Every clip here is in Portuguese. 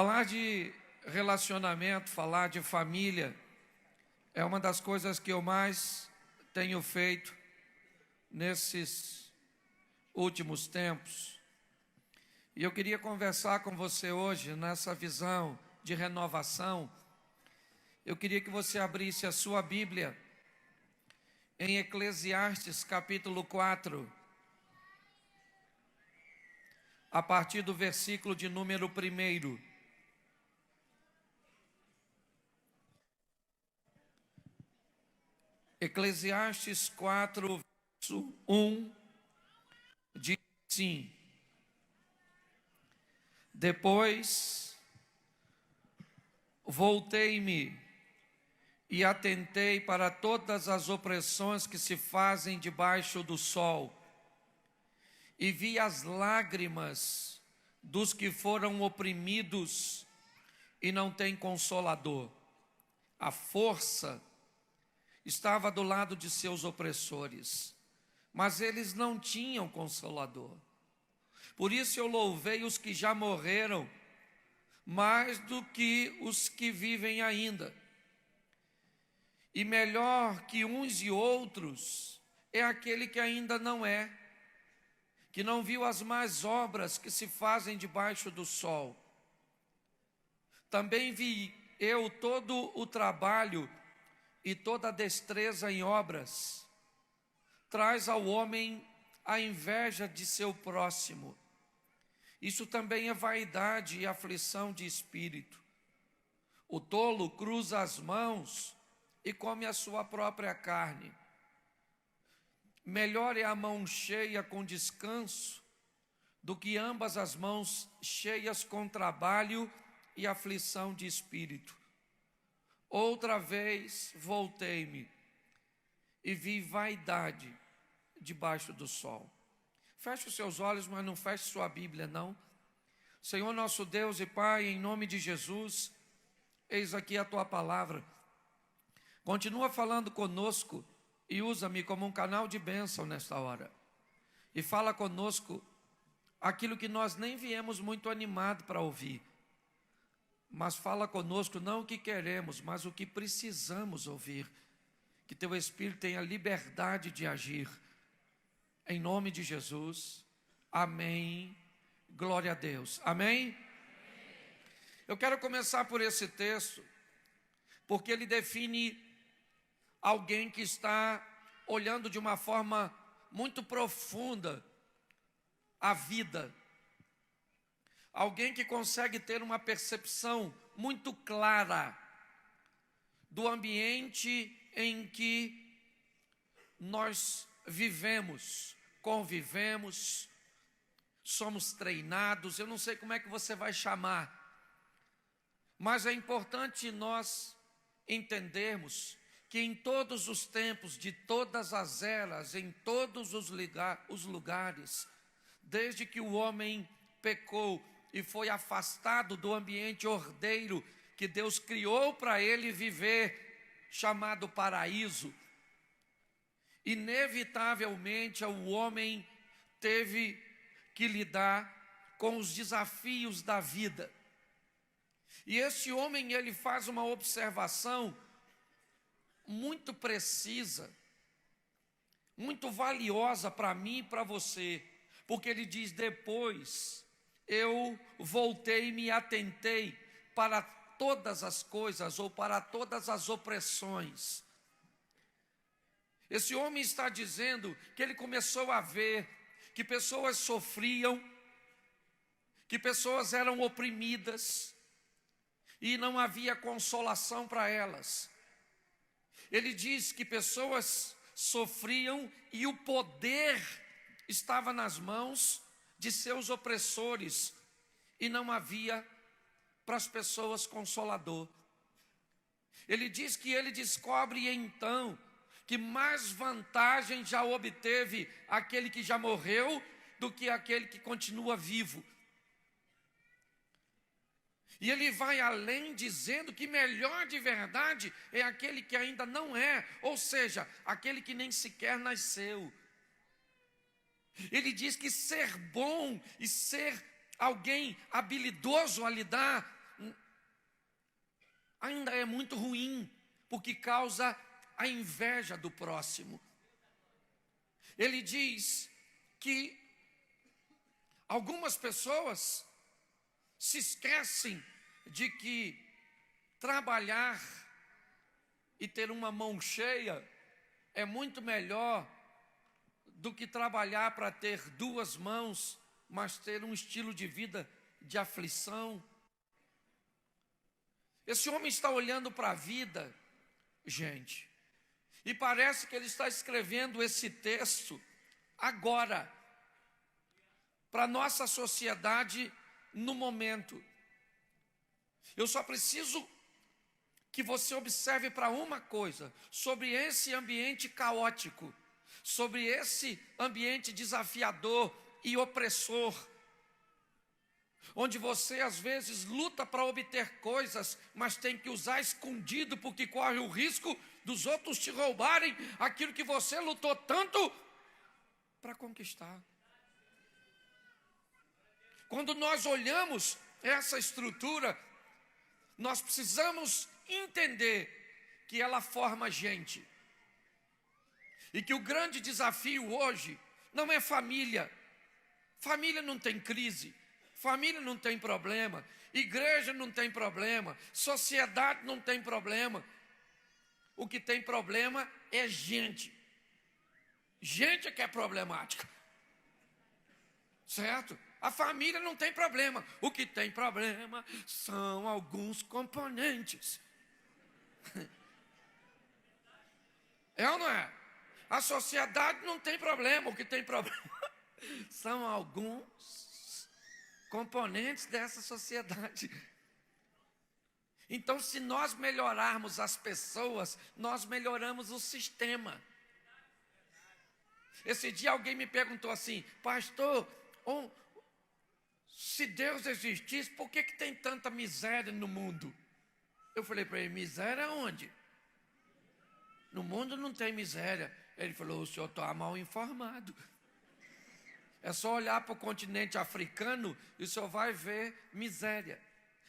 Falar de relacionamento, falar de família, é uma das coisas que eu mais tenho feito nesses últimos tempos. E eu queria conversar com você hoje nessa visão de renovação. Eu queria que você abrisse a sua Bíblia em Eclesiastes capítulo 4, a partir do versículo de número 1. Eclesiastes 4, verso 1, diz assim: Depois voltei-me e atentei para todas as opressões que se fazem debaixo do sol, e vi as lágrimas dos que foram oprimidos e não têm consolador. A força estava do lado de seus opressores, mas eles não tinham consolador. Por isso eu louvei os que já morreram, mais do que os que vivem ainda. E melhor que uns e outros é aquele que ainda não é, que não viu as más obras que se fazem debaixo do sol. Também vi eu todo o trabalho e toda a destreza em obras. Traz ao homem a inveja de seu próximo. Isso também é vaidade e aflição de espírito. O tolo cruza as mãos e come a sua própria carne. Melhor é a mão cheia com descanso do que ambas as mãos cheias com trabalho e aflição de espírito. Outra vez voltei-me e vi vaidade debaixo do sol. Feche os seus olhos, mas não feche sua Bíblia, não. Senhor nosso Deus e Pai, em nome de Jesus, eis aqui a Tua palavra. Continua falando conosco e usa-me como um canal de bênção nesta hora. E fala conosco aquilo que nós nem viemos muito animados para ouvir. Mas fala conosco não o que queremos, mas o que precisamos ouvir. Que Teu Espírito tenha liberdade de agir. Em nome de Jesus. Amém. Glória a Deus. Amém? Eu quero começar por esse texto, porque ele define alguém que está olhando de uma forma muito profunda a vida. Alguém que consegue ter uma percepção muito clara do ambiente em que nós vivemos, convivemos, somos treinados. Eu não sei como é que você vai chamar, mas é importante nós entendermos que em todos os tempos, de todas as eras, em todos os lugares, desde que o homem pecou e foi afastado do ambiente ordeiro que Deus criou para ele viver, chamado paraíso, inevitavelmente o homem teve que lidar com os desafios da vida. E esse homem, ele faz uma observação muito precisa, muito valiosa para mim e para você, porque ele diz: depois eu voltei e me atentei para todas as coisas, ou para todas as opressões. Esse homem está dizendo que ele começou a ver que pessoas sofriam, que pessoas eram oprimidas, e não havia consolação para elas. Ele diz que pessoas sofriam e o poder estava nas mãos de seus opressores, e não havia para as pessoas consolador. Ele diz que ele descobre então que mais vantagem já obteve aquele que já morreu do que aquele que continua vivo. E ele vai além, dizendo que melhor de verdade é aquele que ainda não é, ou seja, aquele que nem sequer nasceu. Ele diz que ser bom e ser alguém habilidoso a lidar ainda é muito ruim, porque causa a inveja do próximo. Ele diz que algumas pessoas se esquecem de que trabalhar e ter uma mão cheia é muito melhor do que trabalhar para ter duas mãos, mas ter um estilo de vida de aflição. Esse homem está olhando para a vida, gente, e parece que ele está escrevendo esse texto agora, para a nossa sociedade no momento. Eu só preciso que você observe para uma coisa, sobre esse ambiente caótico, sobre esse ambiente desafiador e opressor, onde você às vezes luta para obter coisas, mas tem que usar escondido, porque corre o risco dos outros te roubarem aquilo que você lutou tanto para conquistar. Quando nós olhamos essa estrutura, nós precisamos entender que ela forma gente. E que o grande desafio hoje não é família. Família não tem crise, família não tem problema, igreja não tem problema, sociedade não tem problema. O que tem problema é gente. Gente é que é problemática. Certo? A família não tem problema. O que tem problema são alguns componentes. É ou não é? A sociedade não tem problema. O que tem problema são alguns componentes dessa sociedade. Então, se nós melhorarmos as pessoas, nós melhoramos o sistema. Esse dia alguém me perguntou assim: pastor, se Deus existisse, por que tem tanta miséria no mundo? Eu falei para ele: miséria onde? No mundo não tem miséria. Ele falou: o senhor está mal informado. É só olhar para o continente africano e o senhor vai ver miséria.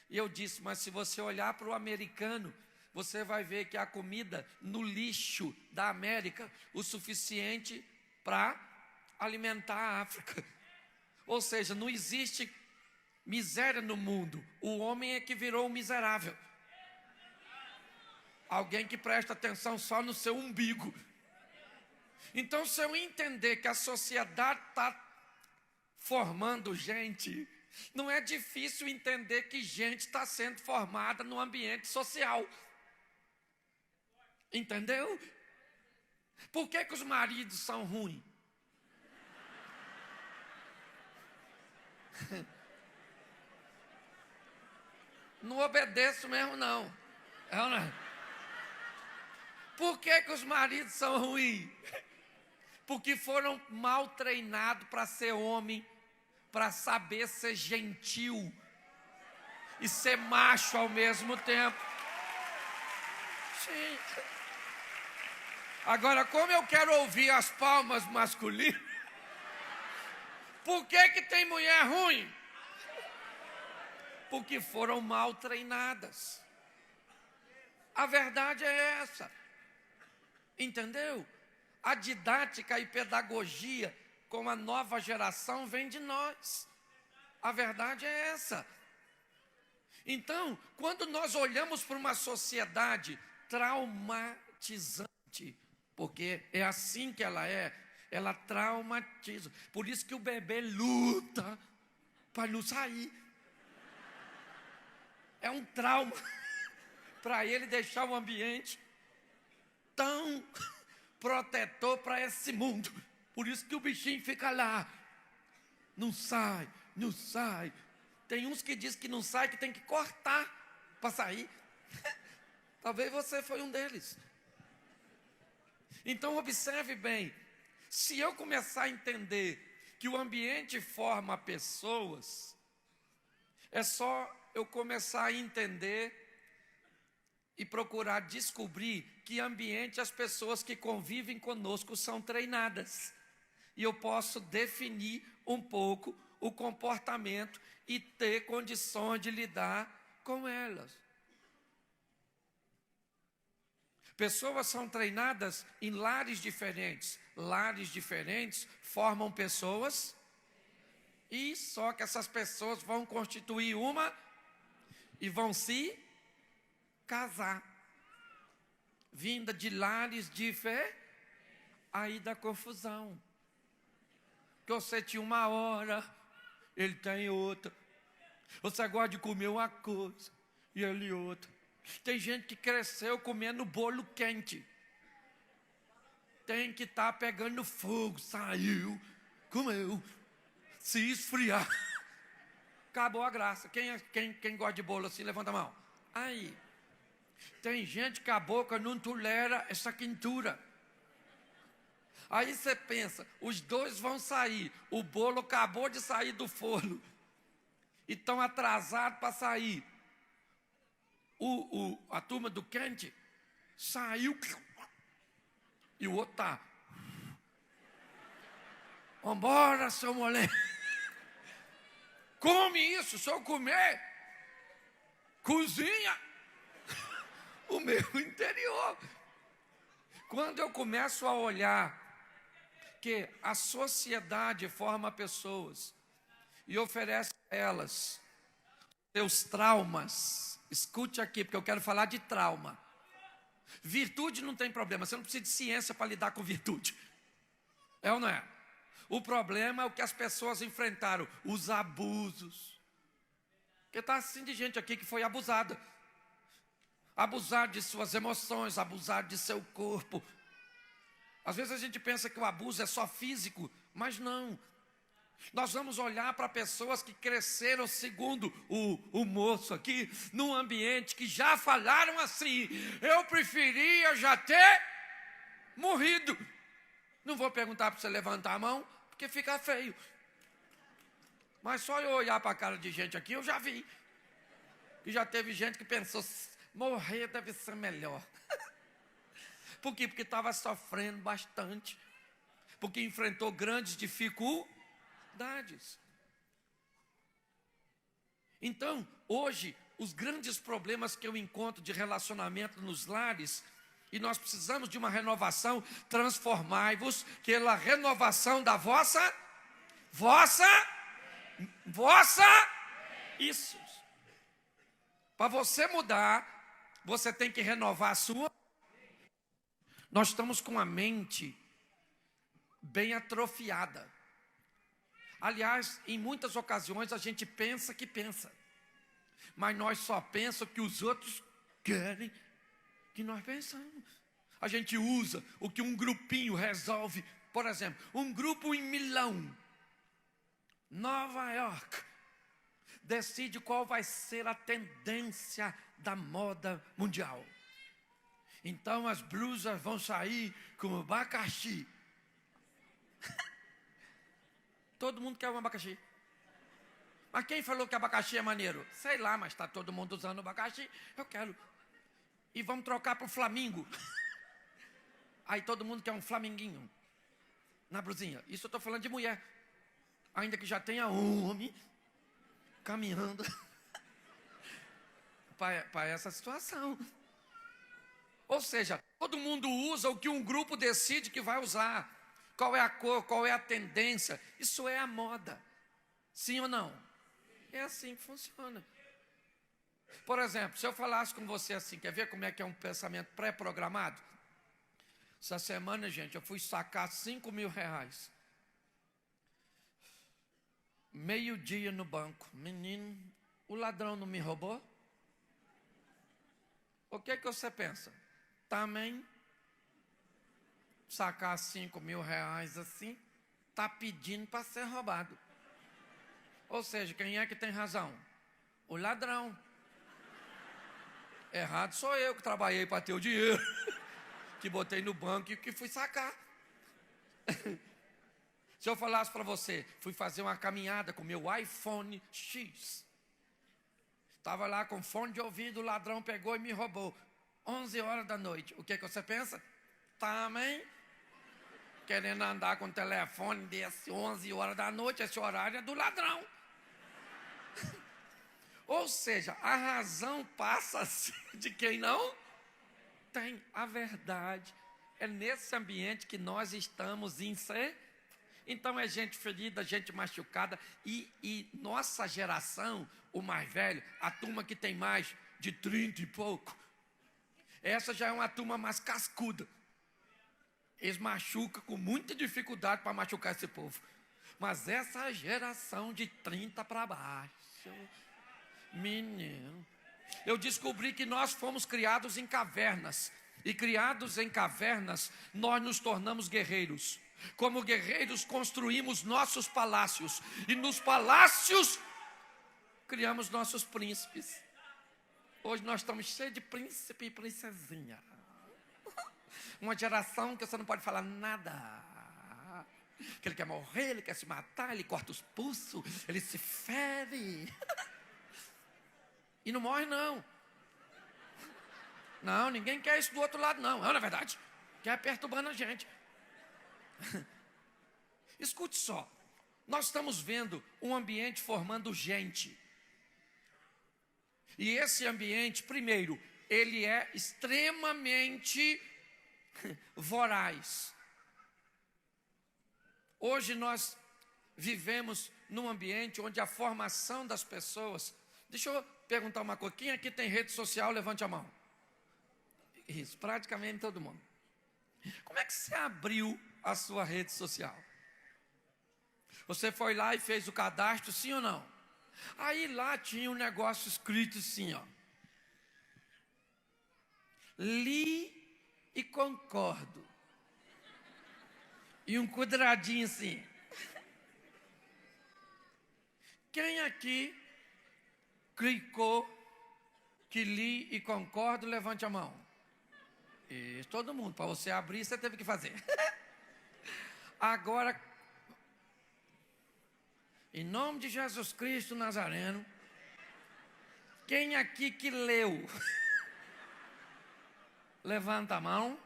E eu disse: mas se você olhar para o americano, você vai ver que há comida no lixo da América o suficiente para alimentar a África. Ou seja, não existe miséria no mundo. O homem é que virou um miserável. Alguém que presta atenção só no seu umbigo. Então, se eu entender que a sociedade está formando gente, não é difícil entender que gente está sendo formada no ambiente social. Entendeu? Por que os maridos são ruins? Não obedeço mesmo, não. É ou não é? Por que os maridos são ruins? Porque foram mal treinados para ser homem, para saber ser gentil e ser macho ao mesmo tempo. Sim. Agora, como eu quero ouvir as palmas masculinas, por que tem mulher ruim? Porque foram mal treinadas. A verdade é essa. Entendeu? A didática e pedagogia com a nova geração vem de nós. A verdade é essa. Então, quando nós olhamos para uma sociedade traumatizante, porque é assim que ela traumatiza. Por isso que o bebê luta para não sair. É um trauma para ele deixar o ambiente tão protetor para esse mundo. Por isso que o bichinho fica lá. Não sai, não sai. Tem uns que dizem que não sai, que tem que cortar para sair. Talvez você foi um deles. Então observe bem. Se eu começar a entender que o ambiente forma pessoas, é só eu começar a entender e procurar descobrir que ambiente as pessoas que convivem conosco são treinadas. E eu posso definir um pouco o comportamento e ter condições de lidar com elas. Pessoas são treinadas em lares diferentes. Lares diferentes formam pessoas. E só que essas pessoas vão constituir uma e vão se casar. Vinda de lares diferentes. Aí dá confusão. Porque você tinha uma hora, ele tem outra. Você gosta de comer uma coisa e ele outra. Tem gente que cresceu comendo bolo quente. Tem que estar pegando fogo. Saiu, comeu, se esfriar. Acabou a graça. Quem gosta de bolo assim, levanta a mão. Aí, tem gente que a boca não tolera essa quentura. Aí você pensa, os dois vão sair. O bolo acabou de sair do forno. E estão atrasados para sair. A turma do quente saiu. E o outro está. Vambora, seu moleque. Come isso, se eu comer, cozinha o meu interior. Quando eu começo a olhar que a sociedade forma pessoas e oferece a elas seus traumas, escute aqui, porque eu quero falar de trauma. Virtude não tem problema, você não precisa de ciência para lidar com virtude. É ou não é? O problema é o que as pessoas enfrentaram, os abusos. Porque está assim de gente aqui que foi abusada. Abusar de suas emoções, abusar de seu corpo. Às vezes a gente pensa que o abuso é só físico, mas não. Nós vamos olhar para pessoas que cresceram, segundo o moço aqui, num ambiente que já falaram assim: eu preferia já ter morrido. Não vou perguntar para você levantar a mão, porque fica feio. Mas só eu olhar para a cara de gente aqui, eu já vi. E já teve gente que pensou, morrer deve ser melhor. Por quê? Porque estava sofrendo bastante. Porque enfrentou grandes dificuldades. Então, hoje, os grandes problemas que eu encontro de relacionamento nos lares, e nós precisamos de uma renovação, transformai-vos pela renovação da isso. Para você mudar, você tem que renovar a sua. Nós estamos com a mente bem atrofiada. Aliás, em muitas ocasiões a gente pensa que pensa, mas nós só pensamos que os outros querem que nós pensamos. A gente usa o que um grupinho resolve. Por exemplo, um grupo em Milão, Nova York, decide qual vai ser a tendência da moda mundial. Então as blusas vão sair com abacaxi. Todo mundo quer um abacaxi. Mas quem falou que abacaxi é maneiro? Sei lá, mas está todo mundo usando abacaxi. Eu quero. E vamos trocar para o Flamingo. Aí todo mundo quer um flamenguinho na blusinha. Isso eu estou falando de mulher. Ainda que já tenha homem caminhando para essa situação. Ou seja, todo mundo usa o que um grupo decide que vai usar. Qual é a cor, qual é a tendência. Isso é a moda. Sim ou não? É assim que funciona. Por exemplo, se eu falasse com você assim, quer ver como é que é um pensamento pré-programado? Essa semana, gente, eu fui sacar 5 mil reais. Meio-dia no banco. Menino, o ladrão não me roubou? O que você pensa? Também sacar 5 mil reais assim, está pedindo para ser roubado. Ou seja, quem é que tem razão? O ladrão. Errado sou eu que trabalhei para ter o dinheiro, que botei no banco e que fui sacar. Se eu falasse para você, fui fazer uma caminhada com meu iPhone X. Estava lá com fone de ouvido, o ladrão pegou e me roubou. 11 horas da noite. O que você pensa? Também querendo andar com o telefone desse 11 horas da noite, esse horário é do ladrão. Ou seja, a razão passa a ser de quem não tem. A verdade é nesse ambiente que nós estamos inseridos. Então é gente ferida, gente machucada. E nossa geração, o mais velho, a turma que tem mais de 30 e pouco, essa já é uma turma mais cascuda. Eles machucam com muita dificuldade para machucar esse povo. Mas essa geração de 30 para baixo, menino, eu descobri que nós fomos criados em cavernas. E criados em cavernas, nós nos tornamos guerreiros. Como guerreiros, construímos nossos palácios. E nos palácios, criamos nossos príncipes. Hoje nós estamos cheios de príncipe e princesinha. Uma geração que você não pode falar nada. Que ele quer morrer, ele quer se matar, ele corta os pulsos, ele se fere. E não morre, não. Não, ninguém quer isso do outro lado, não. Não, na verdade, quer perturbando a gente. Escute só. Nós estamos vendo um ambiente formando gente. E esse ambiente, primeiro, ele é extremamente voraz. Hoje nós vivemos num ambiente onde a formação das pessoas... Deixa eu perguntar uma coisa. Quem aqui tem rede social? Levante a mão. Isso, praticamente todo mundo. Como é que você abriu a sua rede social? Você foi lá e fez o cadastro, sim ou não? Aí lá tinha um negócio escrito assim, ó. Li e concordo. E um quadradinho assim. Quem aqui clicou que li e concordo, levante a mão. Isso, todo mundo. Para você abrir, você teve que fazer. Agora, em nome de Jesus Cristo Nazareno, quem aqui que leu? Levanta a mão.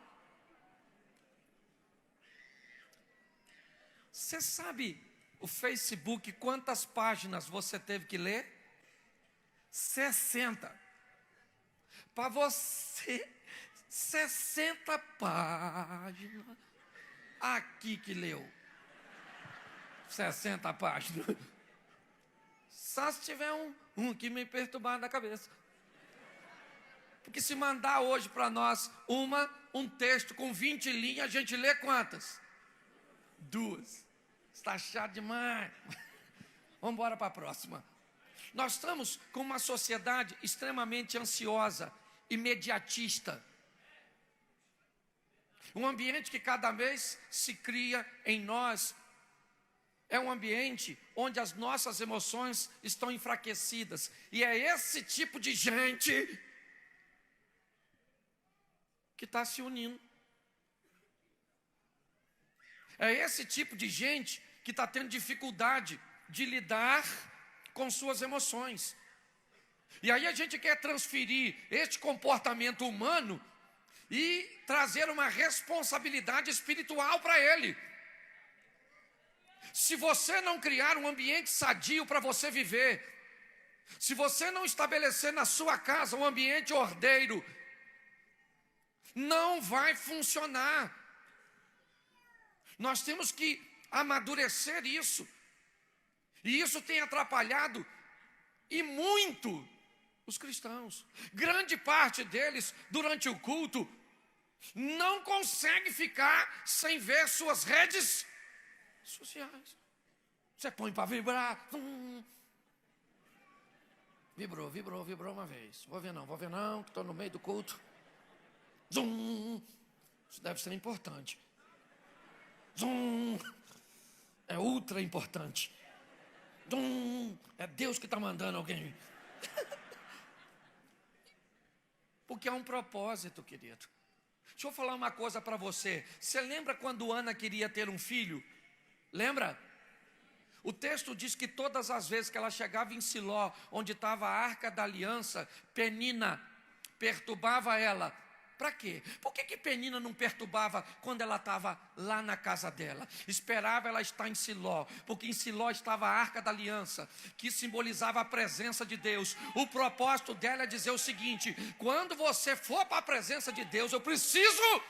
Você sabe o Facebook, quantas páginas você teve que ler? 60. Para você, 60 páginas. Aqui que leu 60 páginas. Só se tiver um que me perturbar na cabeça. Porque se mandar hoje para nós um texto com 20 linhas, a gente lê quantas? 2. Está chato demais. Vamos embora para a próxima. Nós estamos com uma sociedade extremamente ansiosa, imediatista. Um ambiente que cada vez se cria em nós. É um ambiente onde as nossas emoções estão enfraquecidas. E é esse tipo de gente que está se unindo. É esse tipo de gente que está tendo dificuldade de lidar com suas emoções. E aí a gente quer transferir este comportamento humano e trazer uma responsabilidade espiritual para ele. Se você não criar um ambiente sadio para você viver, se você não estabelecer na sua casa um ambiente ordeiro, não vai funcionar. Nós temos que amadurecer isso. E isso tem atrapalhado, e muito, os cristãos. Grande parte deles, durante o culto, não consegue ficar sem ver suas redes sociais. Você põe para vibrar. Vibrou uma vez. Vou ver não, que estou no meio do culto. Zum. Isso deve ser importante. Zum. É ultra importante. Zum. É Deus que está mandando alguém. Porque é um propósito, querido. Deixa eu falar uma coisa para você. Você lembra quando Ana queria ter um filho? Lembra? O texto diz que todas as vezes que ela chegava em Siló, onde estava a arca da aliança, Penina perturbava ela. Para quê? Por que Penina não perturbava quando ela estava lá na casa dela? Esperava ela estar em Siló, porque em Siló estava a Arca da Aliança, que simbolizava a presença de Deus. O propósito dela é dizer o seguinte: quando você for para a presença de Deus, eu preciso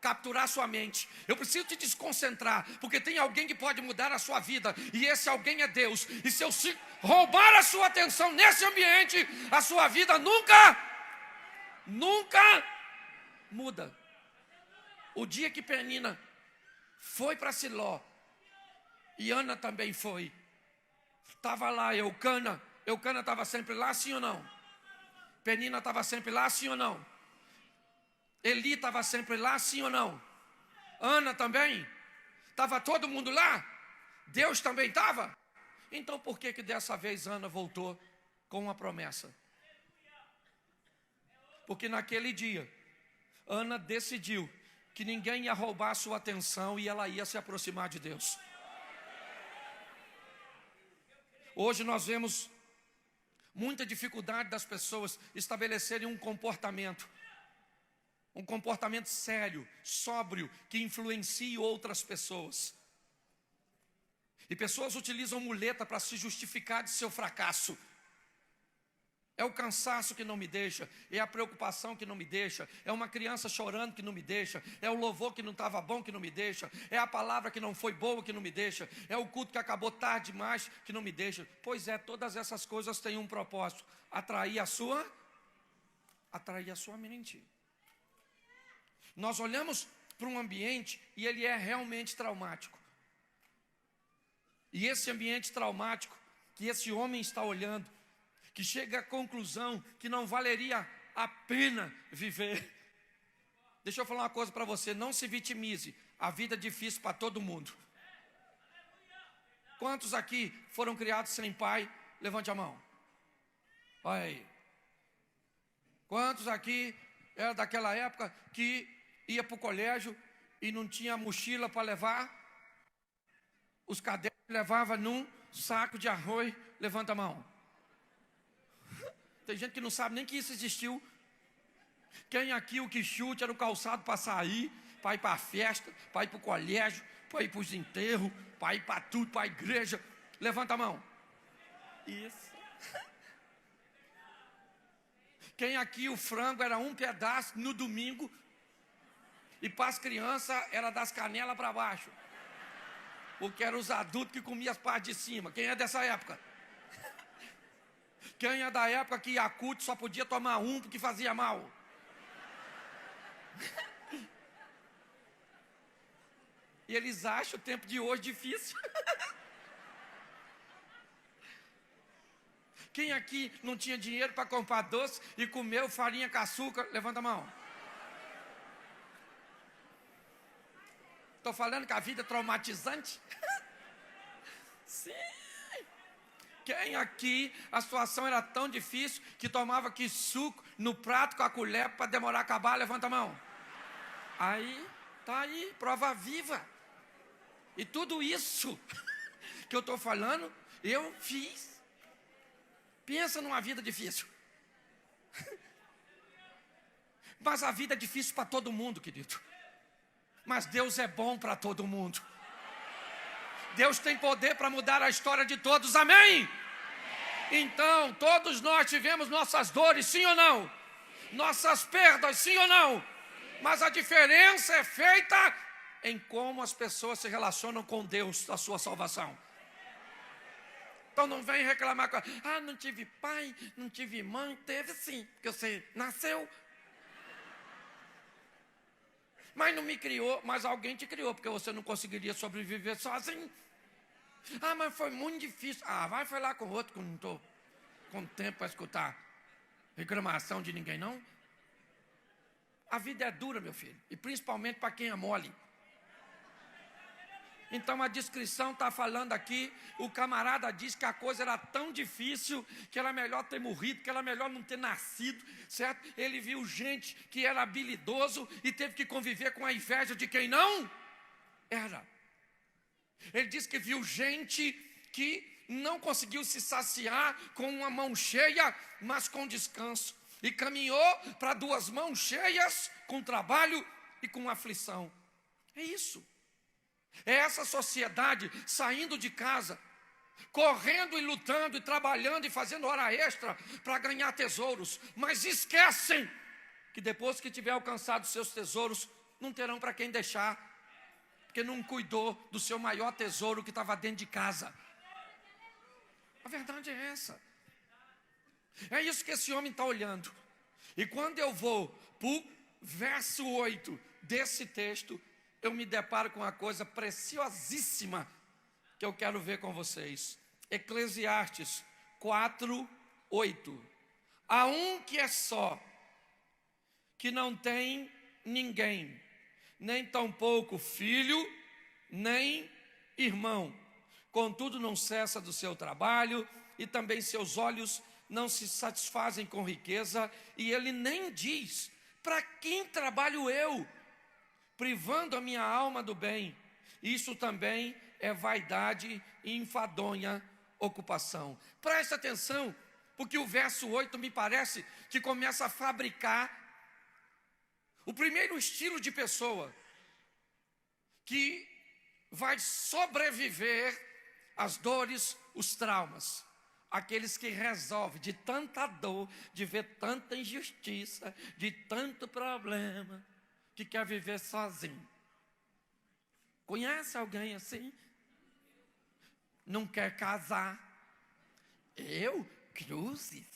capturar sua mente, eu preciso te desconcentrar, porque tem alguém que pode mudar a sua vida, e esse alguém é Deus. E se eu roubar a sua atenção nesse ambiente, a sua vida nunca muda. O dia que Penina foi para Siló, e Ana também foi, estava lá Eucana estava sempre lá, sim ou não? Penina estava sempre lá, sim ou não? Eli estava sempre lá, sim ou não? Ana também? Estava todo mundo lá? Deus também estava? Então por que dessa vez Ana voltou com uma promessa? Porque naquele dia, Ana decidiu que ninguém ia roubar a sua atenção e ela ia se aproximar de Deus. Hoje nós vemos muita dificuldade das pessoas estabelecerem um comportamento sério, sóbrio, que influencie outras pessoas. E pessoas utilizam muleta para se justificar de seu fracasso. É o cansaço que não me deixa, é a preocupação que não me deixa, é uma criança chorando que não me deixa, é o louvor que não estava bom que não me deixa, é a palavra que não foi boa que não me deixa, é o culto que acabou tarde demais que não me deixa. Pois é, todas essas coisas têm um propósito: atrair a sua mente. Nós olhamos para um ambiente e ele é realmente traumático. E esse ambiente traumático que esse homem está olhando, que chega à conclusão que não valeria a pena viver. Deixa eu falar uma coisa para você: não se vitimize, a vida é difícil para todo mundo. Quantos aqui foram criados sem pai? Levante a mão. Olha aí. Quantos aqui era daquela época que ia para o colégio e não tinha mochila para levar? Os cadernos levava num saco de arroz. Levanta a mão. Tem gente que não sabe nem que isso existiu. Quem aqui o que chute era o calçado para sair, para ir para a festa, para ir para o colégio, para ir para os enterros, para ir para tudo, para a igreja? Levanta a mão. Isso. Quem aqui o frango era um pedaço no domingo e para as crianças era das canelas para baixo? Porque eram os adultos que comiam as partes de cima. Quem é dessa época? Quem é da época que Yakult só podia tomar um porque fazia mal? E eles acham o tempo de hoje difícil. Quem aqui não tinha dinheiro para comprar doce e comeu farinha com açúcar? Levanta a mão. Estou falando que a vida é traumatizante? Sim. Quem aqui a situação era tão difícil que tomava aqui suco no prato com a colher para demorar a acabar? Levanta a mão. Aí, tá aí, prova viva. E tudo isso que eu estou falando, eu fiz. Pensa numa vida difícil. Mas a vida é difícil para todo mundo, querido. Mas Deus é bom para todo mundo. Deus tem poder para mudar a história de todos, amém? Então, todos nós tivemos nossas dores, sim ou não? Nossas perdas, sim ou não? Mas a diferença é feita em como as pessoas se relacionam com Deus da sua salvação. Então não vem reclamar com não tive pai, não tive mãe. Teve sim, porque você nasceu. Mas não me criou, mas alguém te criou, porque você não conseguiria sobreviver sozinho. Mas foi muito difícil. Vai falar com outro, que eu não estou com tempo para escutar reclamação de ninguém, não. A vida é dura, meu filho, e principalmente para quem é mole. Então a descrição está falando aqui, o camarada diz que a coisa era tão difícil que era melhor ter morrido, que era melhor não ter nascido, certo? Ele viu gente que era habilidoso e teve que conviver com a inveja de quem não era. Ele diz que viu gente que não conseguiu se saciar com uma mão cheia, mas com descanso. e caminhou para 2 mãos cheias com trabalho e com aflição. É isso. É essa sociedade saindo de casa, correndo e lutando e trabalhando e fazendo hora extra para ganhar tesouros, mas esquecem que depois que tiver alcançado seus tesouros, não terão para quem deixar, porque não cuidou do seu maior tesouro que estava dentro de casa. A verdade é essa. É isso que esse homem está olhando. E quando eu vou para o verso 8 desse texto, eu me deparo com uma coisa preciosíssima que eu quero ver com vocês. Eclesiastes 4, 8. Há um que é só, que não tem ninguém, nem tampouco filho, nem irmão. Contudo, não cessa do seu trabalho, e também seus olhos não se satisfazem com riqueza, e ele nem diz: para quem trabalho eu, privando a minha alma do bem? Isso também é vaidade e enfadonha ocupação. Presta atenção, porque o verso 8 me parece que começa a fabricar o primeiro estilo de pessoa que vai sobreviver às dores, os traumas. Aqueles que resolvem de tanta dor, de ver tanta injustiça, de tanto problema, que quer viver sozinho. Conhece alguém assim? Não quer casar. Eu, cruzes,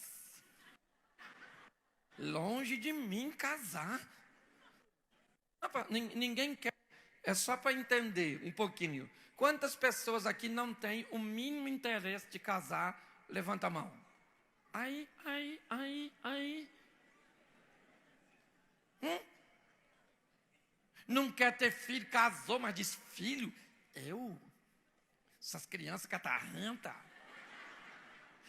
longe de mim casar. Ninguém quer. É só para entender um pouquinho. Quantas pessoas aqui não têm o mínimo interesse de casar? Levanta a mão. Aí. Não quer ter filho, casou, mas diz: filho, essas crianças catarrenta,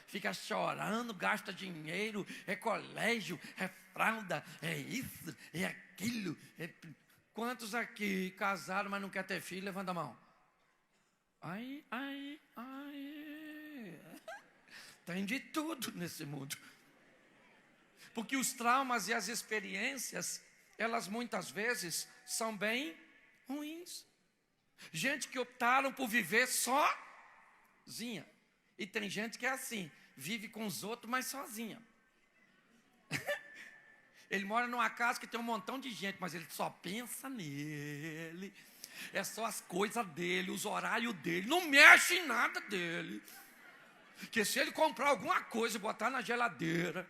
fica chorando, gasta dinheiro, é colégio, é fralda, é isso, é aquilo. Quantos aqui casaram, mas não quer ter filho? Levanta a mão. Ai. Tem de tudo nesse mundo. Porque os traumas e as experiências, elas muitas vezes são bem ruins. Gente que optaram por viver sozinha. E tem gente que é assim, vive com os outros, mas sozinha. Ele mora numa casa que tem um montão de gente, mas ele só pensa nele. É só as coisas dele, os horários dele. Não mexe em nada dele. Que se ele comprar alguma coisa e botar na geladeira,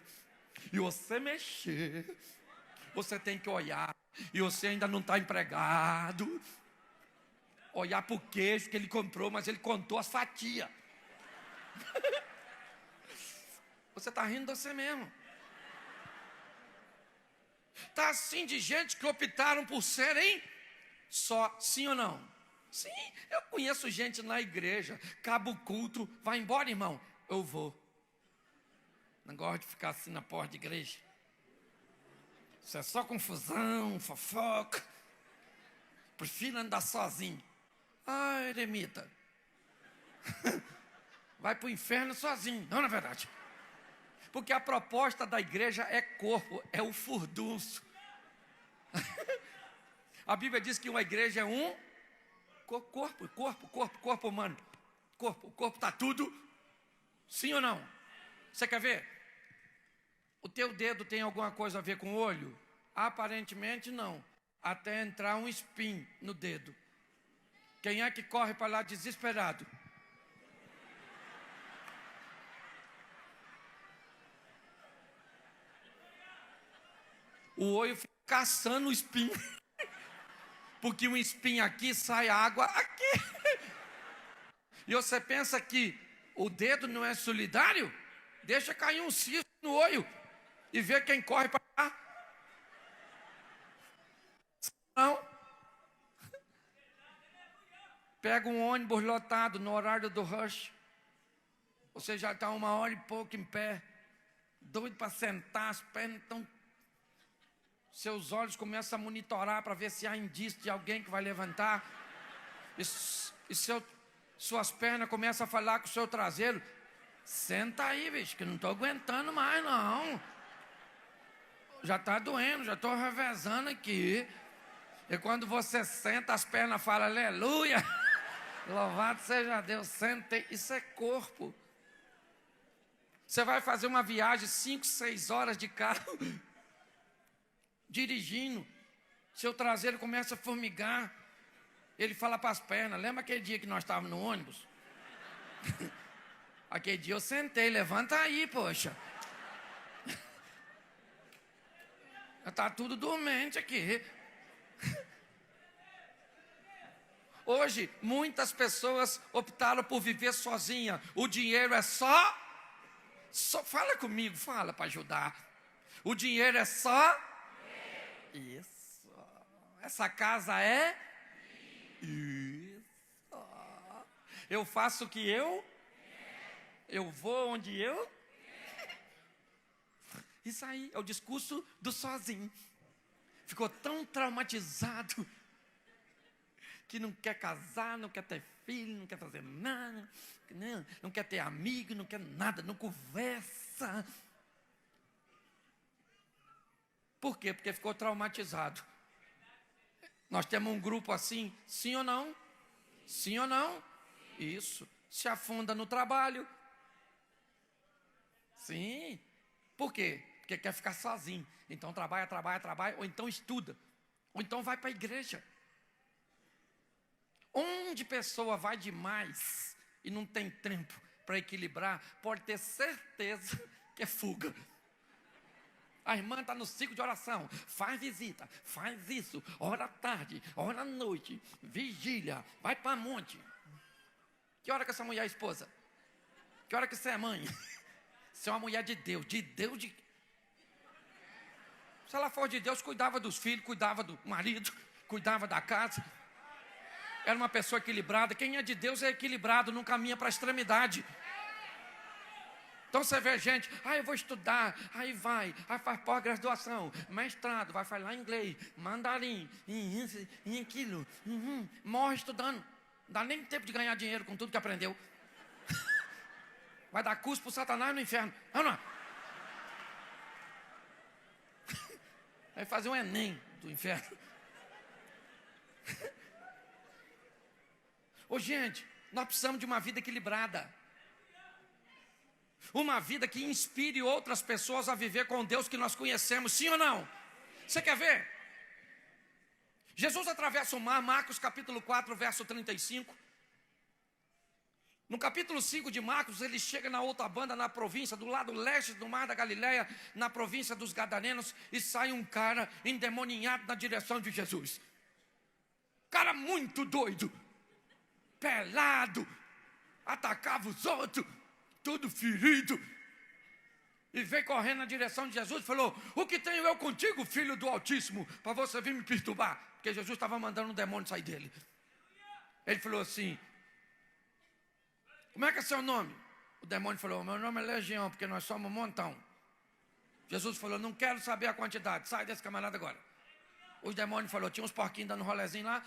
e você mexer, você tem que olhar. E você ainda não está empregado. Olhar para o queijo que ele comprou, mas ele contou as fatias. Você está rindo de você mesmo. Está assim de gente que optaram por serem só, sim ou não? Sim, eu conheço gente na igreja, acaba o culto, vai embora, irmão. Eu vou. Não gosto de ficar assim na porta de igreja. Isso é só confusão, fofoca. Prefiro andar sozinho. Ai, eremita. Vai para o inferno sozinho. Não, na verdade. Porque a proposta da igreja é corpo, é o furdunço. A Bíblia diz que uma igreja é um corpo humano. O corpo está tudo. Sim ou não? Você quer ver? O teu dedo tem alguma coisa a ver com o olho? Aparentemente não. Até entrar um espinho no dedo. Quem é que corre para lá desesperado? O olho fica caçando o espinho. Porque um espinho aqui, sai água aqui. E você pensa que o dedo não é solidário? Deixa cair um cisco no olho e vê quem corre para lá. Não. Pega um ônibus lotado no horário do rush. Você já está 1h e pouco em pé, doido para sentar, as pernas estão... Seus olhos começam a monitorar para ver se há indício de alguém que vai levantar. E suas pernas começam a falar com o seu traseiro. Senta aí, bicho, que eu não estou aguentando mais, não. Já está doendo, já estou revezando aqui. E quando você senta, as pernas falam aleluia. Louvado seja Deus, sente. Isso é corpo. Você vai fazer uma viagem 5, 6 horas de carro, dirigindo, seu traseiro começa a formigar. Ele fala para as pernas, lembra aquele dia que nós estávamos no ônibus? Aquele dia eu sentei, levanta aí, poxa. Está tudo dormente aqui. Hoje, muitas pessoas optaram por viver sozinha. O dinheiro é só fala comigo, fala para ajudar. O dinheiro é só isso. Essa casa é isso. Eu faço o que eu vou onde eu. Isso aí é o discurso do sozinho. Ficou tão traumatizado que não quer casar, não quer ter filho, não quer fazer nada, não quer ter amigo, não quer nada, não conversa. Por quê? Porque ficou traumatizado. Nós temos um grupo assim, sim ou não? Sim ou não? Isso. Se afunda no trabalho. Sim. Por quê? Porque quer ficar sozinho. Então trabalha, ou então estuda. Ou então vai para a igreja. Onde pessoa vai demais e não tem tempo para equilibrar, pode ter certeza que é fuga. A irmã está no ciclo de oração, faz visita, faz isso, ora à tarde, ora à noite, vigília, vai para monte. Que hora que essa mulher é esposa? Que hora que você é mãe? Você é uma mulher de Deus. Se ela for de Deus, cuidava dos filhos, cuidava do marido, cuidava da casa. Era uma pessoa equilibrada. Quem é de Deus é equilibrado, não caminha para a extremidade. Então você vê gente, eu vou estudar, aí faz pós-graduação, mestrado, vai falar inglês, mandarim, em aquilo, morre estudando. Não dá nem tempo de ganhar dinheiro com tudo que aprendeu. Vai dar curso para o Satanás no inferno. Não. Vai fazer um Enem do inferno. Gente, nós precisamos de uma vida equilibrada. Uma vida que inspire outras pessoas a viver com o Deus que nós conhecemos, sim ou não? Você quer ver? Jesus atravessa o mar, Marcos capítulo 4, verso 35. No capítulo 5 de Marcos, ele chega na outra banda, na província, do lado leste do mar da Galileia, na província dos Gadarenos, e sai um cara endemoniado na direção de Jesus. Cara muito doido, pelado, atacava os outros, todo ferido. E veio correndo na direção de Jesus e falou: o que tenho eu contigo, filho do Altíssimo, para você vir me perturbar? Porque Jesus estava mandando um demônio sair dele. Ele falou assim: como é que é seu nome? O demônio falou: meu nome é Legião, porque nós somos um montão. Jesus falou: não quero saber a quantidade, sai desse camarada agora. Os demônios falaram: tinha uns porquinhos dando um rolezinho lá.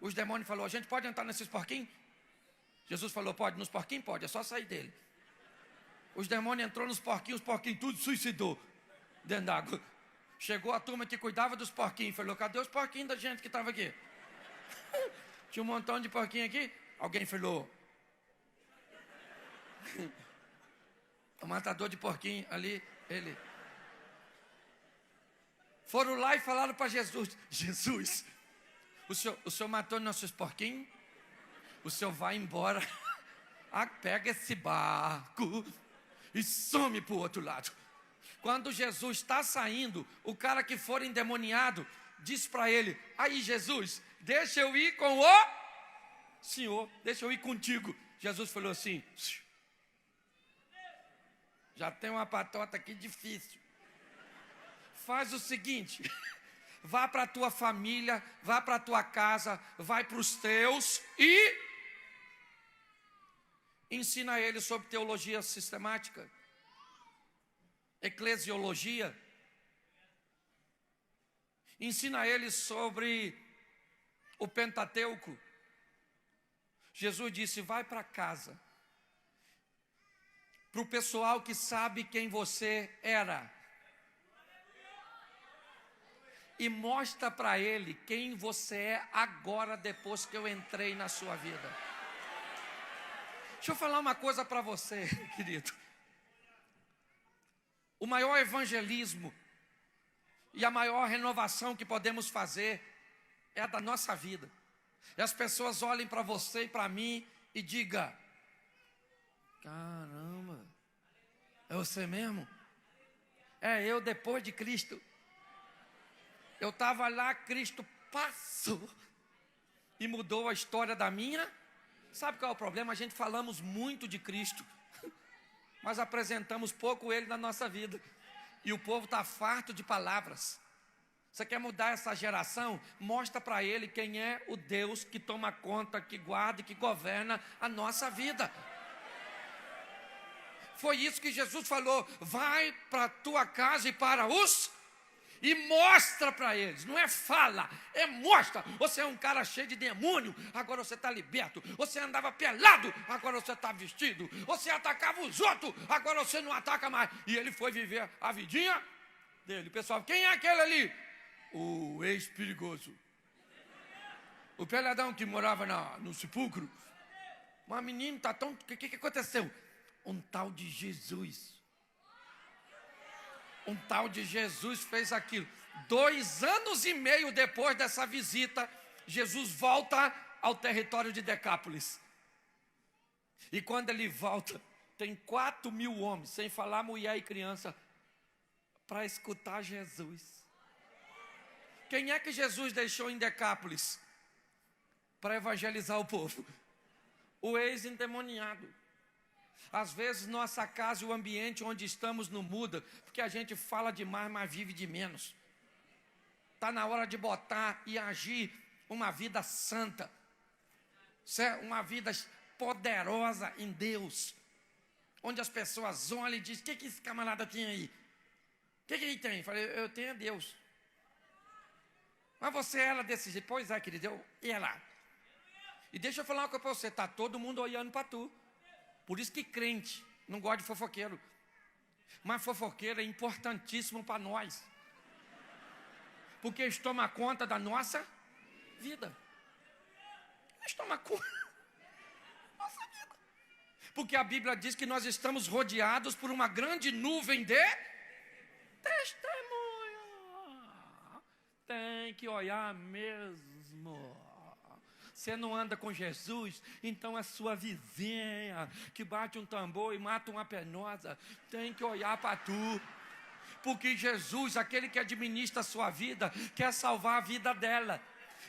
Os demônios falaram: a gente pode entrar nesses porquinhos? Jesus falou: pode, nos porquinhos pode, é só sair dele. Os demônios entrou nos porquinhos, os porquinhos tudo suicidou dentro d'água. Chegou a turma que cuidava dos porquinhos, falou: cadê os porquinhos da gente que estava aqui? Tinha um montão de porquinho aqui. Alguém falou: o matador de porquinho ali, ele. Foram lá e falaram para Jesus: Jesus, o senhor matou nossos porquinhos? O senhor vai embora, pega esse barco e some para o outro lado. Quando Jesus está saindo, o cara que for endemoniado diz para ele: aí Jesus, deixa eu ir com o Senhor, deixa eu ir contigo. Jesus falou assim: já tem uma patota aqui difícil. Faz o seguinte, vá para a tua família, vá para a tua casa, vai para os teus e ensina eles sobre teologia sistemática, eclesiologia. Ensina eles sobre o Pentateuco. Jesus disse: vai para casa, para o pessoal que sabe quem você era. e mostra para ele quem você é agora, depois que eu entrei na sua vida. Deixa eu falar uma coisa para você, querido. O maior evangelismo e a maior renovação que podemos fazer é a da nossa vida. E as pessoas olhem para você e para mim e digam: caramba, é você mesmo? É eu depois de Cristo. Eu estava lá, Cristo passou e mudou a história da minha. Sabe qual é o problema? A gente falamos muito de Cristo, mas apresentamos pouco Ele na nossa vida. E o povo está farto de palavras. Você quer mudar essa geração? Mostra para ele quem é o Deus que toma conta, que guarda e que governa a nossa vida. Foi isso que Jesus falou: vai para a tua casa e para os... e mostra para eles, não é fala, é mostra. Você é um cara cheio de demônio, agora você está liberto. Você andava pelado, agora você está vestido. Você atacava os outros, agora você não ataca mais. E ele foi viver a vidinha dele. Pessoal, quem é aquele ali? O ex-perigoso, o peladão que morava no sepulcro. Mas menino, tá tão... O que aconteceu? Um tal de Jesus. Um tal de Jesus fez aquilo. 2 anos e meio depois dessa visita, Jesus volta ao território de Decápolis. E quando ele volta, tem 4.000 homens, sem falar mulher e criança, para escutar Jesus. Quem é que Jesus deixou em Decápolis para evangelizar o povo? O ex-endemoniado. Às vezes nossa casa e o ambiente onde estamos não muda, porque a gente fala demais, mas vive de menos. Está na hora de botar e agir uma vida santa, uma vida poderosa em Deus, onde as pessoas olham e dizem: o que esse camarada tem aí? O que ele tem? Eu falei: eu tenho a Deus. Mas você era desse jeito? Pois é, querido, eu ia lá. E deixa eu falar uma coisa para você: está todo mundo olhando para tu. Por isso que crente não gosta de fofoqueiro. Mas fofoqueiro é importantíssimo para nós, porque eles tomam conta da nossa vida. Eles tomam conta da nossa vida. Porque a Bíblia diz que nós estamos rodeados por uma grande nuvem de testemunho. Tem que olhar mesmo. Você não anda com Jesus, então a sua vizinha que bate um tambor e mata uma penosa tem que olhar para tu. Porque Jesus, aquele que administra a sua vida, quer salvar a vida dela.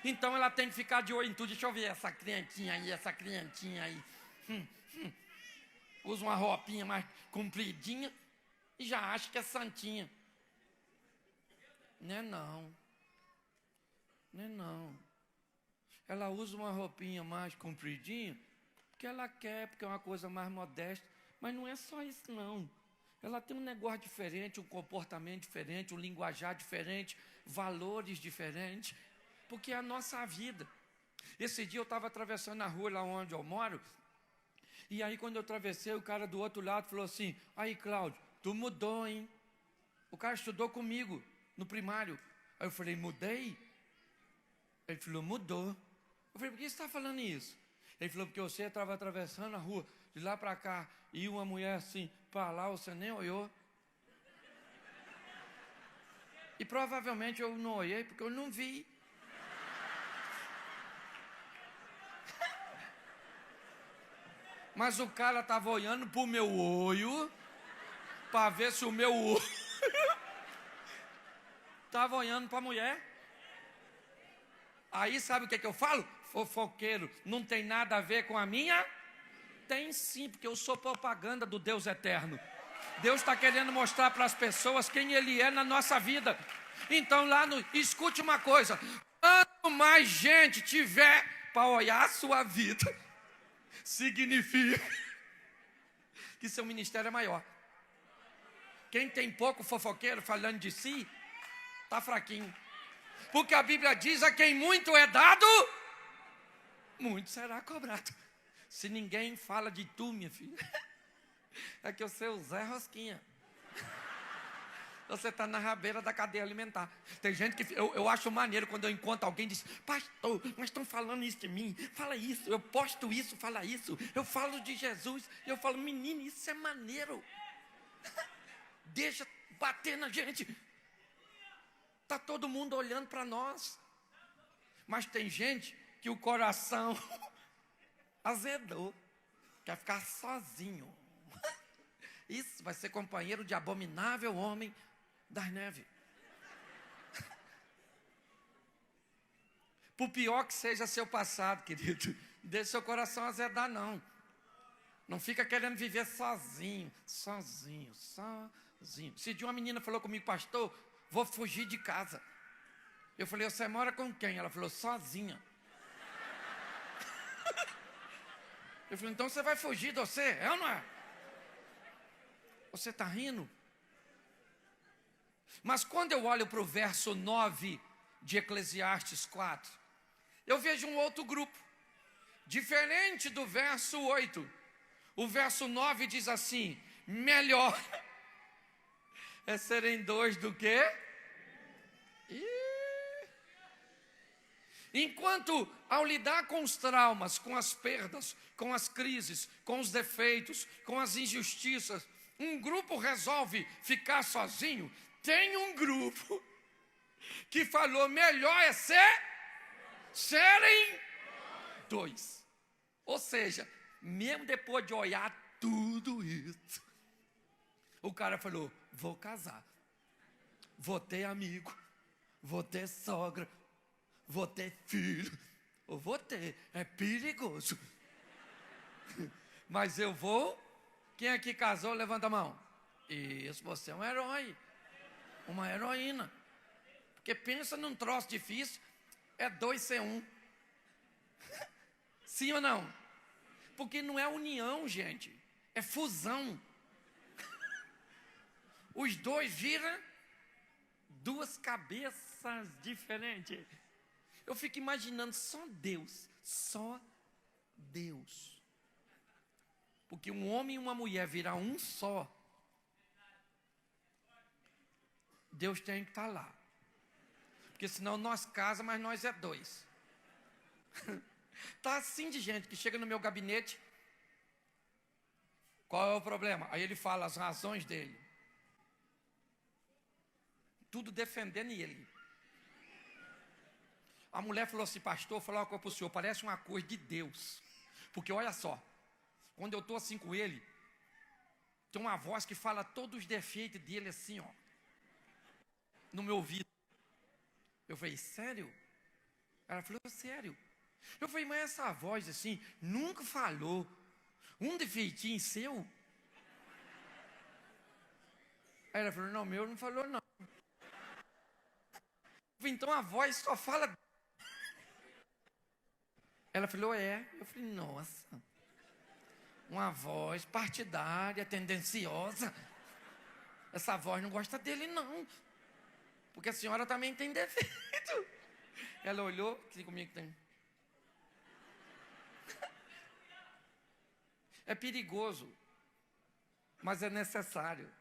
Então ela tem que ficar de olho em tudo. Deixa eu ver essa criancinha aí. Usa uma roupinha mais compridinha e já acha que é santinha. Não é não. Ela usa uma roupinha mais compridinha porque ela quer, porque é uma coisa mais modesta. Mas não é só isso não. Ela tem um negócio diferente, um comportamento diferente, um linguajar diferente, valores diferentes, porque é a nossa vida. Esse dia eu estava atravessando a rua lá onde eu moro, e aí quando eu atravessei, o cara do outro lado falou assim: aí, Cláudio, tu mudou, hein? O cara estudou comigo no primário. Aí eu falei: mudei? Ele falou: mudou. Eu falei: por que você está falando isso? Ele falou: porque você estava atravessando a rua de lá para cá e uma mulher assim para lá, você nem olhou. E provavelmente eu não olhei porque eu não vi. Mas o cara estava olhando para o meu olho, para ver se o meu olho estava olhando para a mulher. Aí sabe o que eu falo? Fofoqueiro, não tem nada a ver com a minha? Tem sim, porque eu sou propaganda do Deus eterno. Deus está querendo mostrar para as pessoas quem Ele é na nossa vida. Então escute uma coisa: quanto mais gente tiver para olhar a sua vida, significa que seu ministério é maior. Quem tem pouco fofoqueiro falando de si, está fraquinho. Porque a Bíblia diz: a quem muito é dado, muito será cobrado. Se ninguém fala de tu, minha filha, é que eu sei o Zé Rosquinha. Você está na rabeira da cadeia alimentar. Tem gente que eu acho maneiro quando eu encontro alguém e diz: pastor, mas estão falando isso de mim. Fala isso, eu posto isso, fala isso. Eu falo de Jesus. Eu falo: menino, isso é maneiro. Deixa bater na gente. Está todo mundo olhando para nós. Mas tem gente que o coração azedou. Quer ficar sozinho. Isso vai ser companheiro de abominável homem das neves. Por pior que seja seu passado, querido, deixe seu coração azedar, não. Não fica querendo viver sozinho. Se de uma menina falou comigo: pastor, vou fugir de casa. Eu falei: você mora com quem? Ela falou: sozinha. Eu falei: então você vai fugir de você? É ou não é? Você está rindo? Mas quando eu olho para o verso 9 de Eclesiastes 4, eu vejo um outro grupo, diferente do verso 8. O verso 9 diz assim: melhor é serem dois do que? Enquanto ao lidar com os traumas, com as perdas, com as crises, com os defeitos, com as injustiças, um grupo resolve ficar sozinho, tem um grupo que falou: melhor é serem dois. Ou seja, mesmo depois de olhar tudo isso, o cara falou: vou casar, vou ter amigo, vou ter sogra, vou ter filho, eu vou ter, é perigoso. Mas eu vou. Quem aqui casou, levanta a mão. Isso, você é um herói, uma heroína. Porque pensa num troço difícil, é dois ser um. Sim ou não? Porque não é união, gente, é fusão. Os dois viram duas cabeças diferentes. Eu fico imaginando só Deus. Porque um homem e uma mulher virar um só, Deus tem que estar lá. Porque senão nós casamos, mas nós é dois. Tá assim de gente que chega no meu gabinete. Qual é o problema? Aí ele fala as razões dele. Tudo defendendo ele. A mulher falou assim: pastor, vou falar uma coisa para o senhor, parece uma coisa de Deus. Porque olha só, quando eu estou assim com ele, tem uma voz que fala todos os defeitos dele assim, ó, no meu ouvido. Eu falei: sério? Ela falou: sério. Eu falei: mas essa voz assim, nunca falou um defeitinho seu? Aí ela falou: não, meu não falou não. Eu falei: então a voz só fala. Ela falou: é. Eu falei: nossa, uma voz partidária, tendenciosa. Essa voz não gosta dele não, porque a senhora também tem defeito. Ela olhou, que comigo tem. É perigoso, mas é necessário.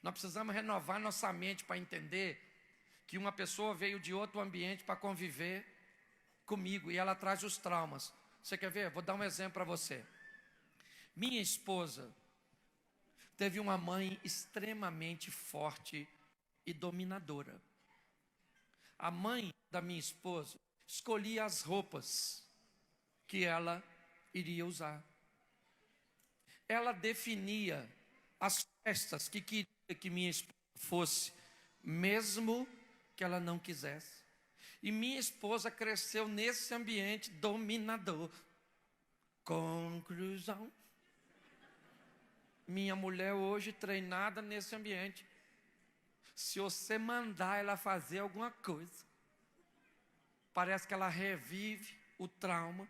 Nós precisamos renovar nossa mente para entender que uma pessoa veio de outro ambiente para conviver comigo e ela traz os traumas. Você quer ver? Vou dar um exemplo para você. Minha esposa teve uma mãe extremamente forte e dominadora. A mãe da minha esposa escolhia as roupas que ela iria usar. Ela definia as festas que queria que minha esposa fosse, mesmo que ela não quisesse. E minha esposa cresceu nesse ambiente dominador. Conclusão: minha mulher hoje treinada nesse ambiente. Se você mandar ela fazer alguma coisa, parece que ela revive o trauma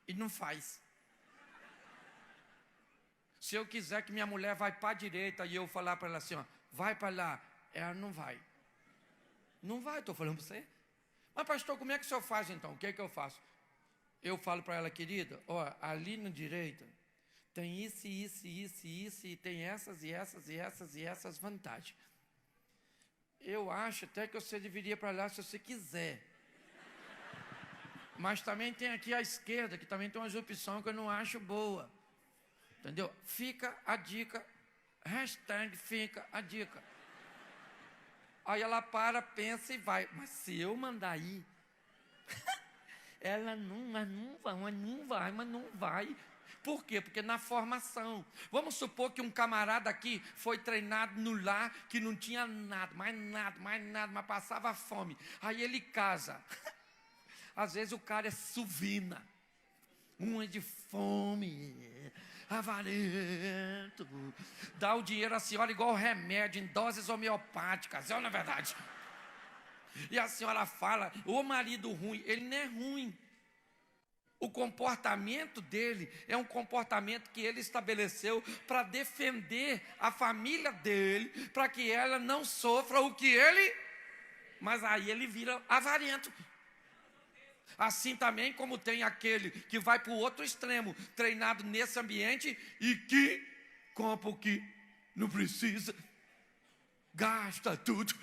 e não faz. Se eu quiser que minha mulher vá para a direita e eu falar para ela assim, ó, vai para lá, ela não vai. Não vai, estou falando para você. Mas pastor, como é que o senhor faz então? O que é que eu faço? Eu falo para ela: querida, ó, ali na direita tem isso, e tem essas vantagens. Eu acho até que você deveria ir para lá se você quiser. Mas também tem aqui à esquerda, que também tem umas opções que eu não acho boa. Entendeu? Fica a dica. Hashtag fica a dica. Aí ela para, pensa e vai. Mas se eu mandar ir, ela não vai. Por quê? Porque na formação. Vamos supor que um camarada aqui foi treinado no lar que não tinha nada, mais nada, mas passava fome. Aí ele casa. Às vezes o cara é suvina, uma de fome, avarento, dá o dinheiro à senhora igual remédio, em doses homeopáticas, é ou não é verdade? E a senhora fala, o marido ruim, ele não é ruim. O comportamento dele é um comportamento que ele estabeleceu para defender a família dele, para que ela não sofra o que ele... Mas aí ele vira avarento. Assim também como tem aquele que vai para o outro extremo, treinado nesse ambiente e que compra o que não precisa, gasta tudo.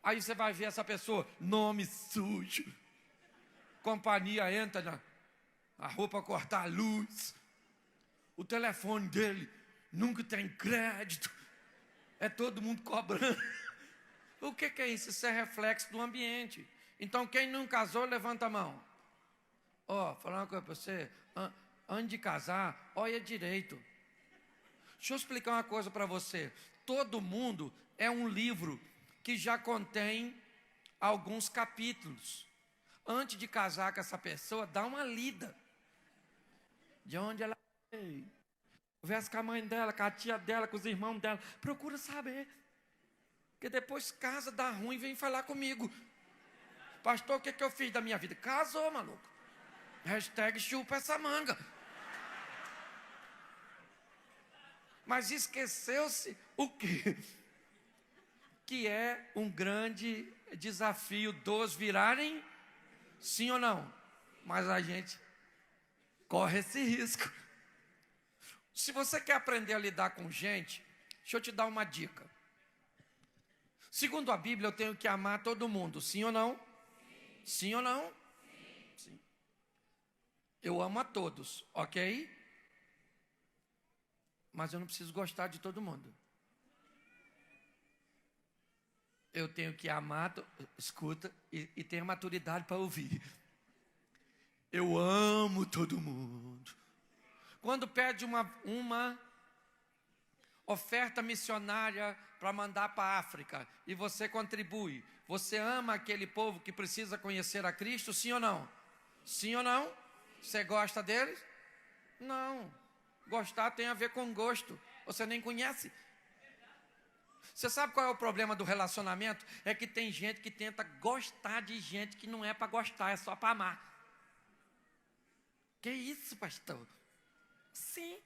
Aí você vai ver essa pessoa, nome sujo, companhia entra na roupa cortar a luz, o telefone dele nunca tem crédito, é todo mundo cobrando. O que é isso? Isso é reflexo do ambiente. Então, quem não casou, levanta a mão. Falar uma coisa para você. Antes de casar, olha direito. Deixa eu explicar uma coisa para você. Todo mundo é um livro que já contém alguns capítulos. Antes de casar com essa pessoa, dá uma lida. De onde ela veio. Conversa com a mãe dela, com a tia dela, com os irmãos dela. Procura saber. Porque depois casa, dá ruim, vem falar comigo. Pastor, o que eu fiz da minha vida? Casou, maluco. Hashtag chupa essa manga. Mas esqueceu-se o quê? Que é um grande desafio dos virarem, sim ou não? Mas a gente corre esse risco. Se você quer aprender a lidar com gente, deixa eu te dar uma dica. Segundo a Bíblia, eu tenho que amar todo mundo, sim ou não? Sim ou não? Sim. Eu amo a todos, ok? Mas eu não preciso gostar de todo mundo. Eu tenho que amar, escuta, e ter maturidade para ouvir. Eu amo todo mundo. Quando pede uma oferta missionária para mandar para a África, e você contribui, você ama aquele povo que precisa conhecer a Cristo, sim ou não? Sim ou não? Você gosta deles? Não. Gostar tem a ver com gosto. Você nem conhece. Você sabe qual é o problema do relacionamento? É que tem gente que tenta gostar de gente que não é para gostar, é só para amar. Que isso, pastor? Sim.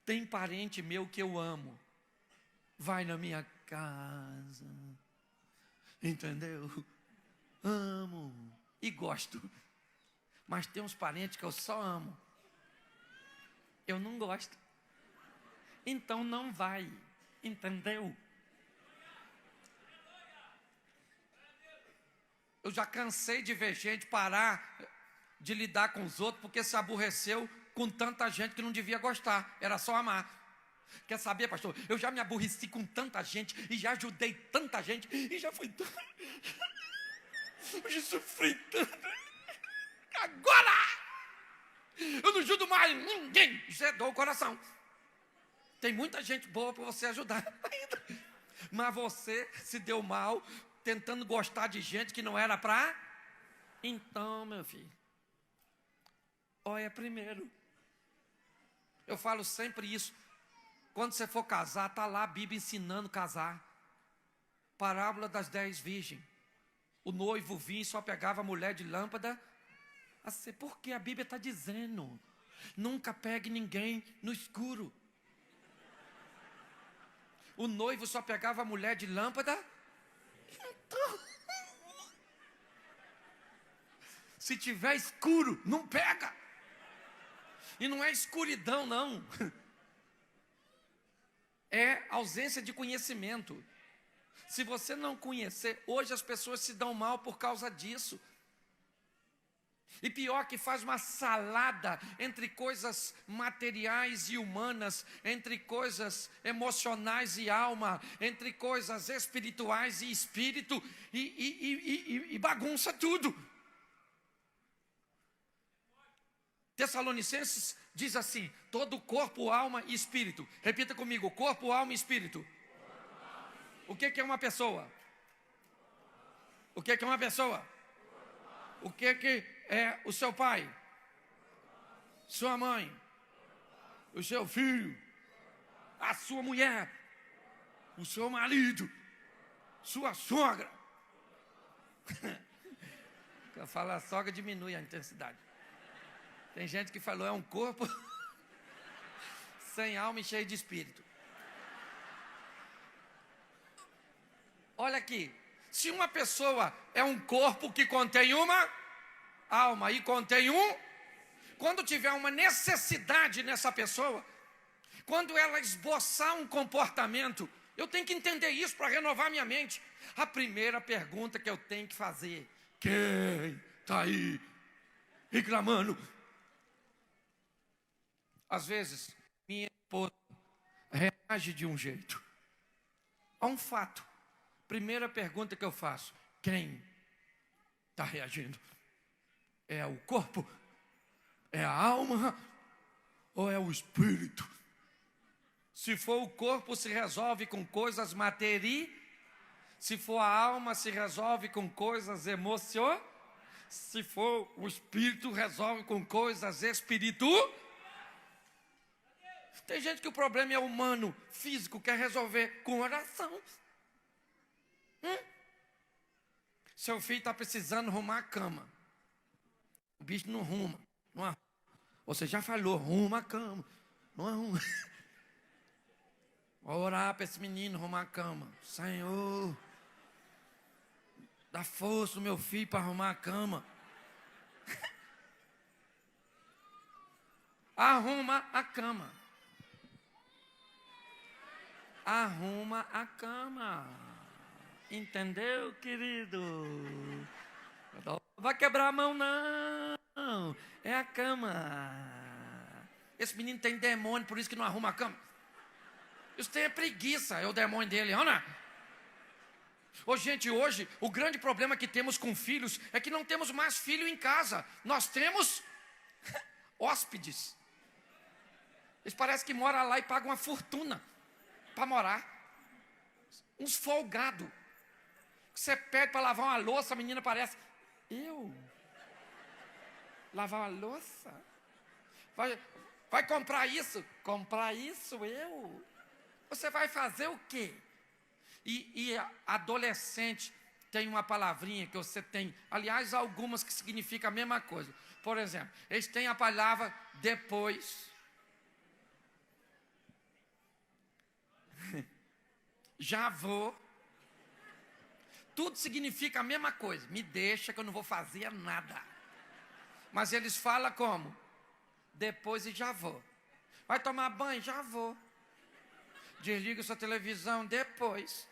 Tem parente meu que eu amo. Vai na minha casa. Entendeu? Amo. E gosto. Mas tem uns parentes que eu só amo. Eu não gosto. Então não vai. Entendeu? Eu já cansei de ver gente parar de lidar com os outros porque se aborreceu com tanta gente que não devia gostar. Era só amar. Quer saber, pastor? Eu já me aborreci com tanta gente e já ajudei tanta gente e já fui tanto. Eu já sofri tanto. Agora eu não ajudo mais ninguém. Isso é dor o coração. Tem muita gente boa para você ajudar ainda. Mas você se deu mal tentando gostar de gente que não era para. Então, meu filho, olha primeiro. Eu falo sempre isso. Quando você for casar, está lá a Bíblia ensinando a casar. Parábola das 10 virgens. O noivo vinha e só pegava a mulher de lâmpada. Assim, porque a Bíblia está dizendo: nunca pegue ninguém no escuro. O noivo só pegava a mulher de lâmpada. Então, se tiver escuro, não pega. E não é escuridão, não. É ausência de conhecimento. Se você não conhecer, hoje as pessoas se dão mal por causa disso. E pior que faz uma salada entre coisas materiais e humanas, entre coisas emocionais e alma, entre coisas espirituais e espírito, e bagunça tudo. Tessalonicenses diz assim: todo corpo, alma e espírito. Repita comigo: corpo, alma e espírito. O que é uma pessoa? O que é uma pessoa? O que é o seu pai? Sua mãe? O seu filho? A sua mulher? O seu marido? Sua sogra? Quando fala sogra, diminui a intensidade. Tem gente que falou, é um corpo sem alma e cheio de espírito. Olha aqui, se uma pessoa é um corpo que contém uma alma e contém quando tiver uma necessidade nessa pessoa, quando ela esboçar um comportamento, eu tenho que entender isso para renovar minha mente. A primeira pergunta que eu tenho que fazer: quem está aí reclamando? Às vezes, minha esposa reage de um jeito a um fato. Primeira pergunta que eu faço: quem está reagindo? É o corpo? É a alma? Ou é o espírito? Se for o corpo, se resolve com coisas materiais. Se for a alma, se resolve com coisas emocionais. Se for o espírito, resolve com coisas espirituais. Tem gente que o problema é humano, físico, quer resolver com oração. Seu filho está precisando arrumar a cama. O bicho não arruma. Não arruma. Você já falou, arruma a cama. Não arruma. Vou orar para esse menino arrumar a cama. Senhor, dá força ao meu filho para arrumar a cama. Arruma a cama. Arruma a cama. Entendeu, querido? Não vai quebrar a mão, não. É a cama. Esse menino tem demônio, por isso que não arruma a cama. Isso tem preguiça, é o demônio dele, Ana. Ô, gente, hoje, o grande problema que temos com filhos é que não temos mais filho em casa. Nós temos hóspedes. Eles parecem que moram lá e pagam uma fortuna para morar. Uns folgados. Você pede para lavar uma louça, a menina parece: eu? Lavar uma louça? Vai comprar isso? Comprar isso, eu? Você vai fazer o quê? E adolescente tem uma palavrinha que você tem, aliás, algumas que significam a mesma coisa. Por exemplo, eles têm a palavra depois. Já vou. Tudo significa a mesma coisa. Me deixa que eu não vou fazer nada. Mas eles falam como? Depois e já vou. Vai tomar banho? Já vou. Desliga sua televisão? Depois.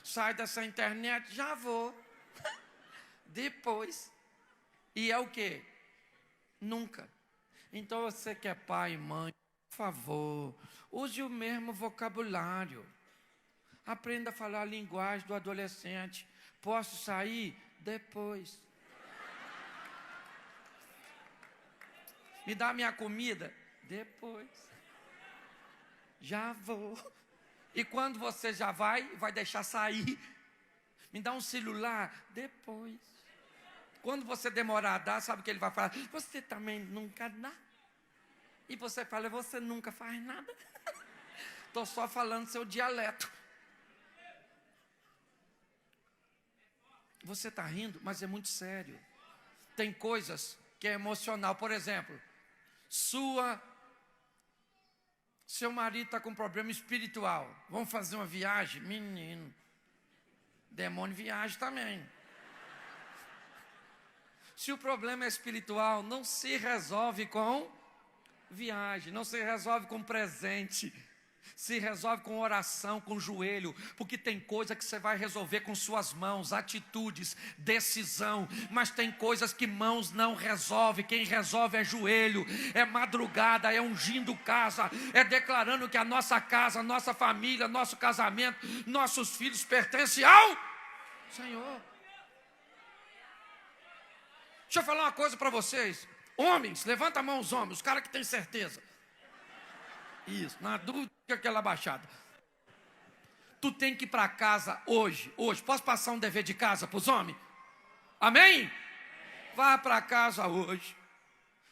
Sai dessa internet? Já vou. Depois. E é o quê? Nunca. Então você que é pai e mãe, por favor, use o mesmo vocabulário. Aprenda a falar a linguagem do adolescente. Posso sair? Depois. Me dá minha comida? Depois. Já vou. E quando você já vai deixar sair? Me dá um celular? Depois. Quando você demorar a dar, sabe o que ele vai falar? Você também nunca dá. E você fala, você nunca faz nada. Estou só falando seu dialeto. Você está rindo, mas é muito sério. Tem coisas que é emocional. Por exemplo, seu marido está com problema espiritual. Vamos fazer uma viagem? Menino, demônio viaja também. Se o problema é espiritual, não se resolve com viagem, não se resolve com presente. Se resolve com oração, com joelho, porque tem coisa que você vai resolver com suas mãos, atitudes, decisão, mas tem coisas que mãos não resolvem. Quem resolve é joelho, é madrugada, é ungindo casa, é declarando que a nossa casa, nossa família, nosso casamento, nossos filhos pertencem ao Senhor. Deixa eu falar uma coisa para vocês. Homens, levanta a mão os homens, os caras que têm certeza. Isso, na dúvida, aquela baixada. Tu tem que ir para casa hoje. Posso passar um dever de casa para os homens? Amém? Vá para casa hoje.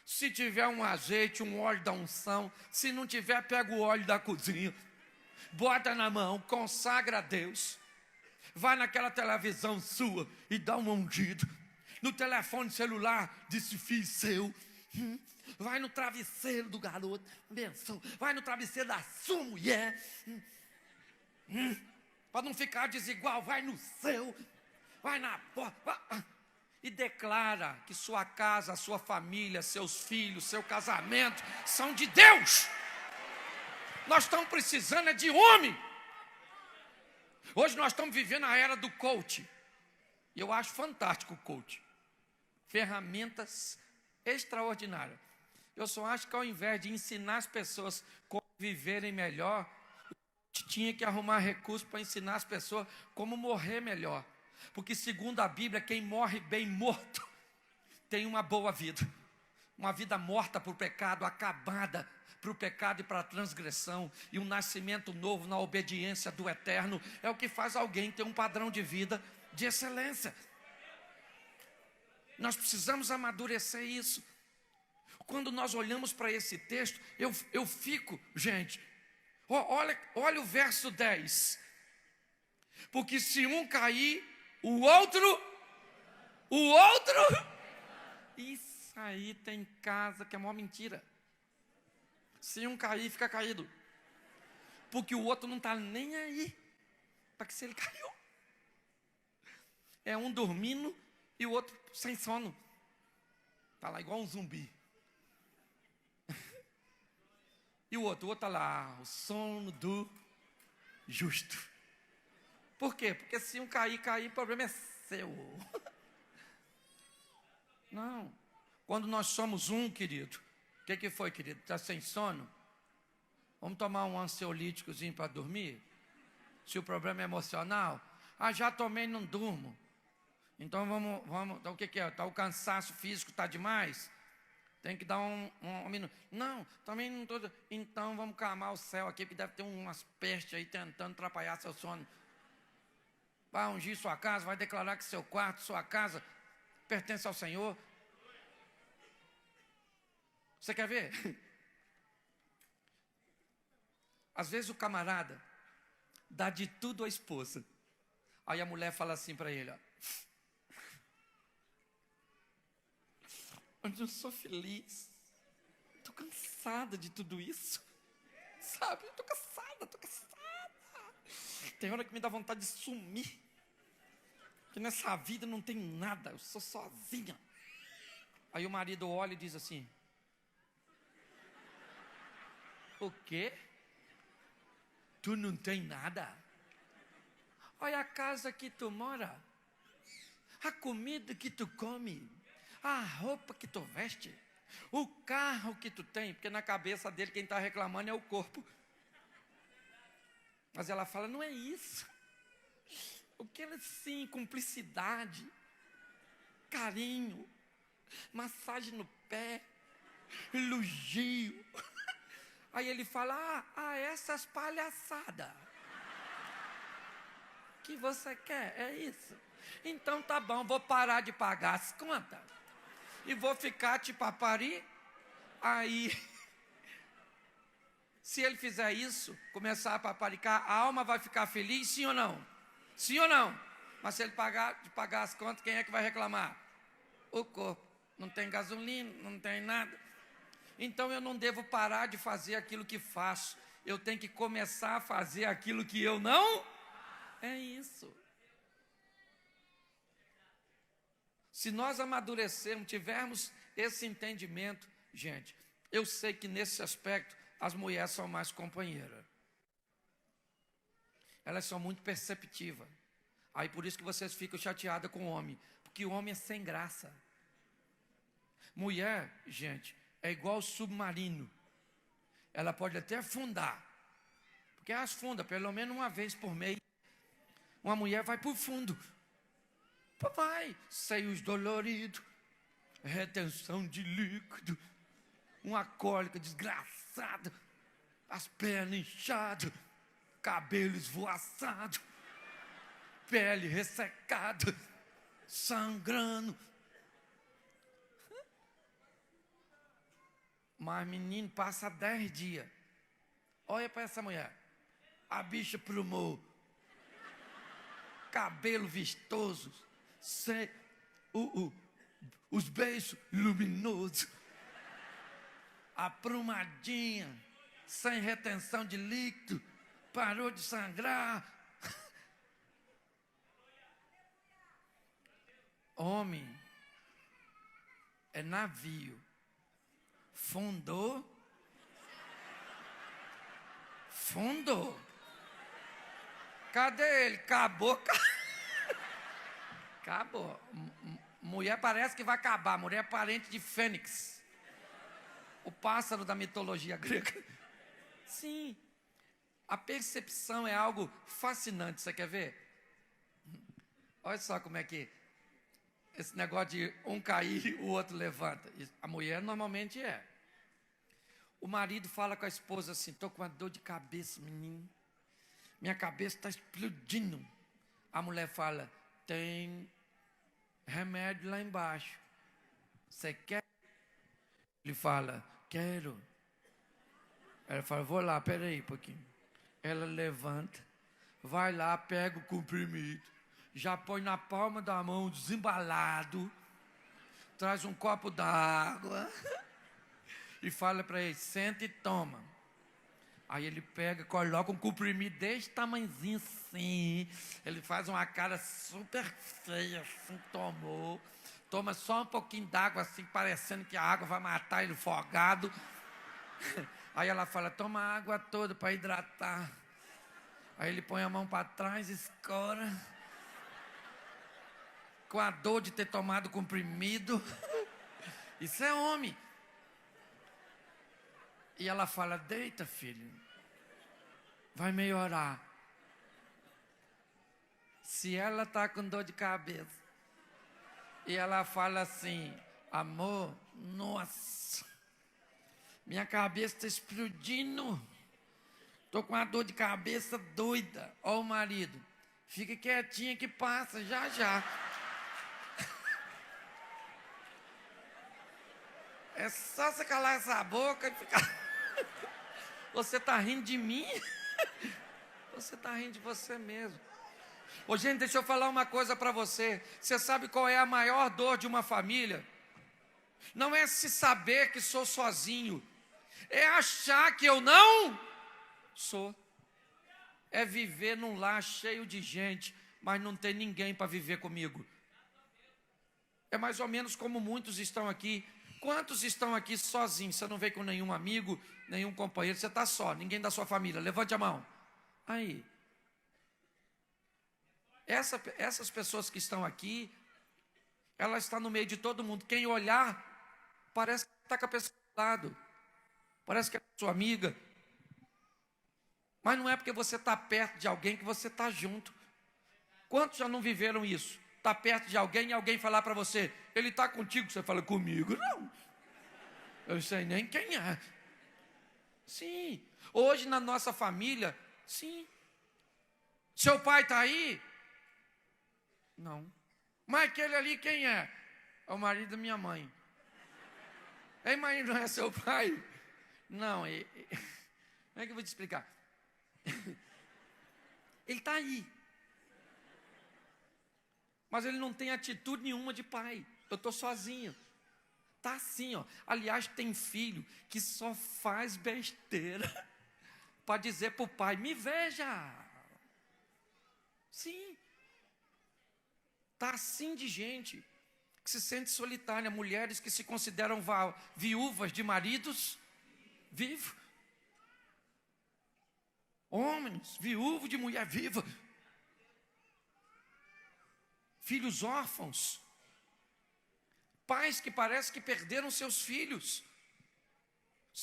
Se tiver um azeite, um óleo da unção. Se não tiver, pega o óleo da cozinha. Bota na mão, consagra a Deus. Vai naquela televisão sua e dá uma ungida. No telefone celular, disse filho seu. Vai no travesseiro do garoto, abençoa. Vai no travesseiro da sua mulher, para não ficar desigual. Vai no seu, vai na porta e declara que sua casa, sua família, seus filhos, seu casamento são de Deus. Nós estamos precisando de homem. Hoje nós estamos vivendo a era do coach. E eu acho fantástico o coach. Ferramentas extraordinárias. Eu só acho que ao invés de ensinar as pessoas como viverem melhor, tinha que arrumar recursos para ensinar as pessoas como morrer melhor. Porque segundo a Bíblia, quem morre bem morto tem uma boa vida. Uma vida morta para o pecado, acabada para o pecado e para a transgressão. E um nascimento novo na obediência do eterno é o que faz alguém ter um padrão de vida de excelência. Nós precisamos amadurecer isso. Quando nós olhamos para esse texto, eu fico, gente, olha o verso 10. Porque se um cair, o outro, isso aí tem casa que é maior mentira. Se um cair, fica caído. Porque o outro não está nem aí para que se ele caiu. É um dormindo e o outro sem sono. Está lá igual um zumbi. E o outro está lá, o sono do justo. Por quê? Porque se um cair, o problema é seu. Não. Quando nós somos um, querido, o que foi, querido? Está sem sono? Vamos tomar um ansiolíticozinho para dormir? Se o problema é emocional? Já tomei e não durmo. Então vamos. Então, o que é? Tá, o cansaço físico está demais? Tem que dar um minuto. Não, também não estou. Então vamos calmar o céu aqui, porque deve ter umas pestes aí tentando atrapalhar seu sono. Vai ungir sua casa, vai declarar que seu quarto, sua casa pertence ao Senhor. Você quer ver? Às vezes o camarada dá de tudo à esposa. Aí a mulher fala assim para ele, ó. Eu não sou feliz. Estou cansada de tudo isso. Sabe? Estou cansada. Tem hora que me dá vontade de sumir. Que nessa vida não tem nada. Eu sou sozinha. Aí o marido olha e diz assim: o quê? Tu não tem nada? Olha a casa que tu mora. A comida que tu come. A roupa que tu veste, o carro que tu tem, porque na cabeça dele quem está reclamando é o corpo. Mas ela fala, não é isso. O que ela sim, cumplicidade, carinho, massagem no pé, elogio. Aí ele fala, essas palhaçadas que você quer, é isso. Então tá bom, vou parar de pagar as contas. E vou ficar te papari. Aí, se ele fizer isso, começar a paparicar, a alma vai ficar feliz, sim ou não? Sim ou não? Mas se ele pagar as contas, quem é que vai reclamar? O corpo. Não tem gasolina, não tem nada. Então eu não devo parar de fazer aquilo que faço. Eu tenho que começar a fazer aquilo que eu não. É isso. Se nós amadurecermos, tivermos esse entendimento, gente, eu sei que nesse aspecto as mulheres são mais companheiras. Elas são muito perceptivas. Aí por isso que vocês ficam chateadas com o homem. Porque o homem é sem graça. Mulher, gente, é igual submarino. Ela pode até afundar. Porque elas fundam pelo menos uma vez por mês. Uma mulher vai para o fundo. Vai, seios doloridos, retenção de líquido, uma cólica desgraçada, as pernas inchadas, cabelo esvoaçado, pele ressecada, sangrando. Mas menino, passa 10 dias. Olha para essa mulher. A bicha plumou. Cabelo vistoso. Os beijos luminosos. Aprumadinha. Sem retenção de líquido. Parou de sangrar. Homem é navio. Fundou. Cadê ele? Acabou. Acabou. Mulher parece que vai acabar. Mulher é parente de Fênix. O pássaro da mitologia grega. Sim. A percepção é algo fascinante. Você quer ver? Olha só como é que esse negócio de um cair, o outro levanta. A mulher normalmente é. O marido fala com a esposa assim: estou com uma dor de cabeça, menino. Minha cabeça está explodindo. A mulher fala: tem remédio lá embaixo. Você quer? Ele fala: quero. Ela fala: vou lá, peraí um pouquinho. Ela levanta, vai lá, pega o comprimido, já põe na palma da mão, desembalado, traz um copo d'água e fala para ele: senta e toma. Aí ele pega, coloca um comprimido desse tamanhozinho assim. Ele faz uma cara super feia, assim, tomou. Toma só um pouquinho d'água, assim, parecendo que a água vai matar ele afogado. Aí ela fala: toma a água toda para hidratar. Aí ele põe a mão para trás, escora. Com a dor de ter tomado comprimido. Isso é homem. E ela fala: deita, filho, vai melhorar. Se ela está com dor de cabeça e ela fala assim: amor, nossa, minha cabeça está explodindo, estou com uma dor de cabeça doida. Ó o marido: fica quietinha que passa, já já. É só você calar essa boca e ficar... Você está rindo de mim? Você está rindo de você mesmo. Ô, gente, deixa eu falar uma coisa para você. Você sabe qual é a maior dor de uma família? Não é se saber que sou sozinho. É achar que eu não sou. É viver num lar cheio de gente, mas não tem ninguém para viver comigo. É mais ou menos como muitos estão aqui. Quantos estão aqui sozinhos? Você não veio com nenhum amigo, nenhum companheiro, você está só, ninguém da sua família. Levante a mão. Aí. Essas pessoas que estão aqui, elas estão no meio de todo mundo. Quem olhar, parece que está com a pessoa do lado. Parece que é sua amiga. Mas não é porque você está perto de alguém que você está junto. Quantos já não viveram isso? Está perto de alguém e alguém falar para você: ele está contigo, você fala: comigo não, eu sei nem quem é. Sim, hoje na nossa família, sim. Seu pai está aí? Não. Mas aquele ali quem é? É o marido da minha mãe. Ei, mãe, não é seu pai? Não, como é que eu vou te explicar? Ele está aí, mas ele não tem atitude nenhuma de pai. Eu estou sozinho. Está assim, ó. Aliás, tem filho que só faz besteira para dizer para o pai: me veja. Sim. Está assim de gente que se sente solitária. Mulheres que se consideram viúvas de maridos vivos. Homens, viúvos de mulher viva. Filhos órfãos. Pais que parece que perderam seus filhos.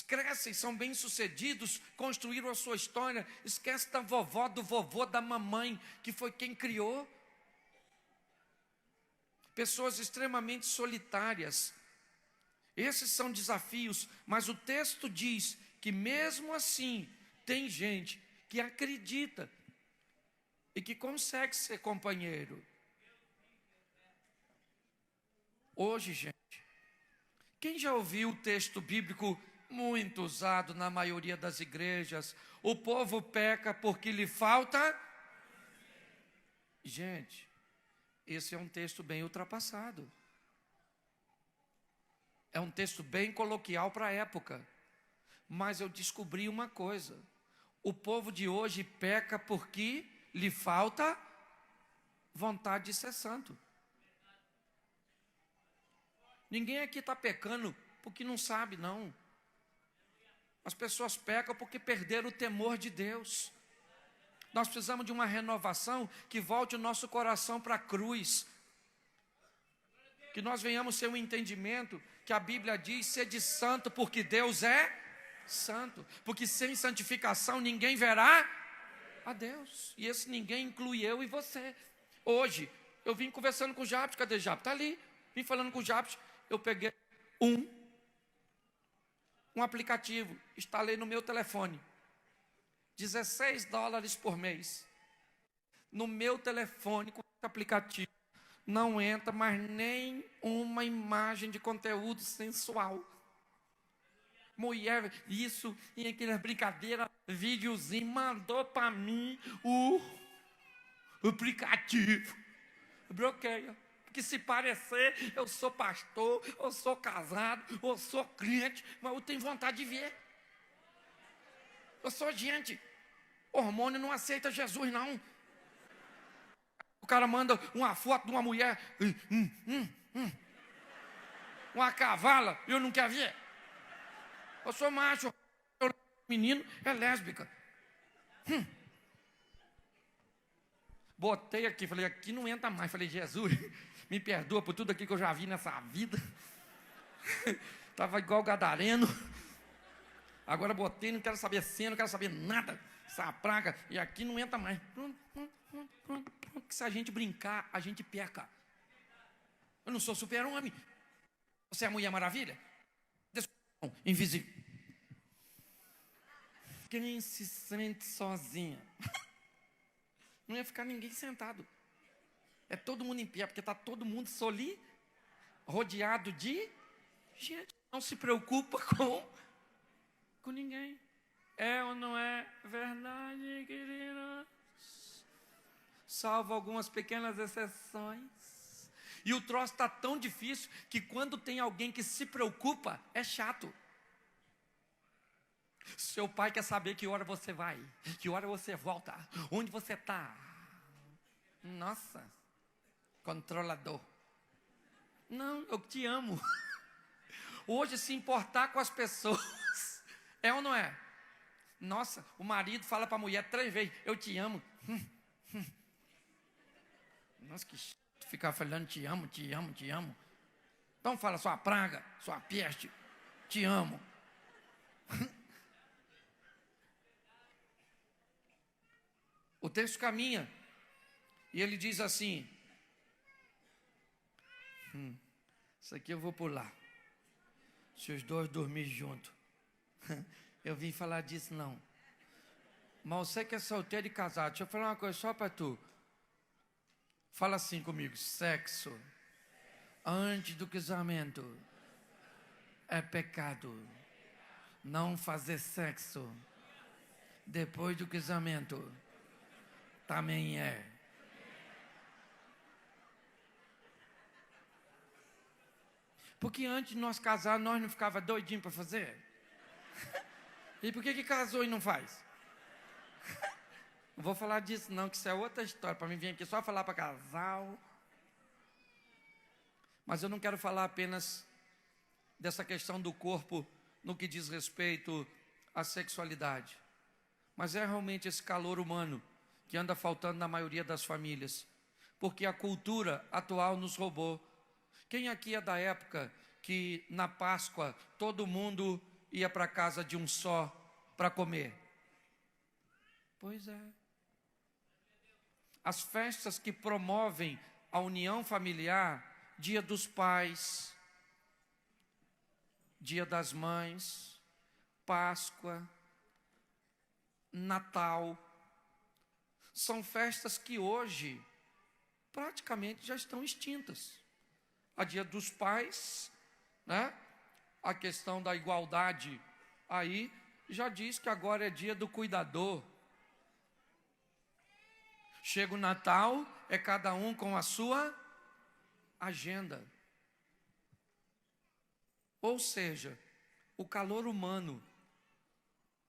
Crescem, são bem-sucedidos, construíram a sua história. Esquece da vovó, do vovô, da mamãe, que foi quem criou. Pessoas extremamente solitárias. Esses são desafios, mas o texto diz que mesmo assim, tem gente que acredita e que consegue ser companheiro. Hoje, gente, quem já ouviu o texto bíblico muito usado na maioria das igrejas? O povo peca porque lhe falta. Gente, esse é um texto bem ultrapassado. É um texto bem coloquial para a época. Mas eu descobri uma coisa. O povo de hoje peca porque lhe falta vontade de ser santo. Ninguém aqui está pecando porque não sabe, não. As pessoas pecam porque perderam o temor de Deus. Nós precisamos de uma renovação que volte o nosso coração para a cruz. Que nós venhamos ter um entendimento que a Bíblia diz: sede santo porque Deus é santo. Porque sem santificação ninguém verá a Deus. E esse ninguém inclui eu e você. Hoje, eu vim conversando com o Jabes. Cadê o Jabes? Está ali. Vim falando com o Jabes. Eu peguei um aplicativo, instalei no meu telefone. $16 por mês. No meu telefone, com esse aplicativo, não entra mais nem uma imagem de conteúdo sensual. Mulher, isso, e aquela brincadeira, videozinho, mandou para mim o aplicativo. Bloqueia. Porque se parecer, eu sou pastor, eu sou casado, eu sou crente, mas eu tenho vontade de ver. Eu sou gente. Hormônio não aceita Jesus, não. O cara manda uma foto de uma mulher, uma cavala, e eu não quero ver. Eu sou macho, menino é lésbica. Botei aqui, falei, aqui não entra mais. Falei, Jesus, me perdoa por tudo aqui que eu já vi nessa vida. Estava igual gadareno. Agora botei, não quero saber cena, não quero saber nada. Essa praga, e aqui não entra mais. Porque se a gente brincar, a gente peca. Eu não sou super-homem. Você é a Mulher Maravilha? Invisível. Quem se sente sozinha? Não ia ficar ninguém sentado. É todo mundo em pé, porque está todo mundo rodeado de gente. Não se preocupa com ninguém. É ou não é verdade, queridos? Salvo algumas pequenas exceções. E o troço está tão difícil que quando tem alguém que se preocupa, é chato. Seu pai quer saber que hora você vai, que hora você volta, onde você está. Nossa, controlador. Não, eu te amo. Hoje, se importar com as pessoas, é ou não é? Nossa, o marido fala para a mulher 3 vezes, eu te amo. Nossa, que chato ficar falando te amo, te amo, te amo. Então fala, sua praga, sua peste, te amo. O texto caminha e ele diz assim, isso aqui eu vou pular. Se os dois dormirem juntos. Eu vim falar disso não. Mas você que é solteiro e casado, deixa eu falar uma coisa só para tu. Fala assim comigo, sexo antes do casamento é pecado. Não fazer sexo depois do casamento também é. Porque antes de nós casar, nós não ficava doidinho para fazer? E por que casou e não faz? Não vou falar disso não, que isso é outra história. Para mim vir aqui só falar para casal. Mas eu não quero falar apenas dessa questão do corpo no que diz respeito à sexualidade. Mas é realmente esse calor humano que anda faltando na maioria das famílias, porque a cultura atual nos roubou. Quem aqui é da época que na Páscoa todo mundo ia para a casa de um só para comer? Pois é. As festas que promovem a união familiar, Dia dos Pais, Dia das Mães, Páscoa, Natal, são festas que hoje praticamente já estão extintas. A Dia dos Pais, né? A questão da igualdade aí já diz que agora é dia do cuidador. Chega o Natal, é cada um com a sua agenda. Ou seja, o calor humano,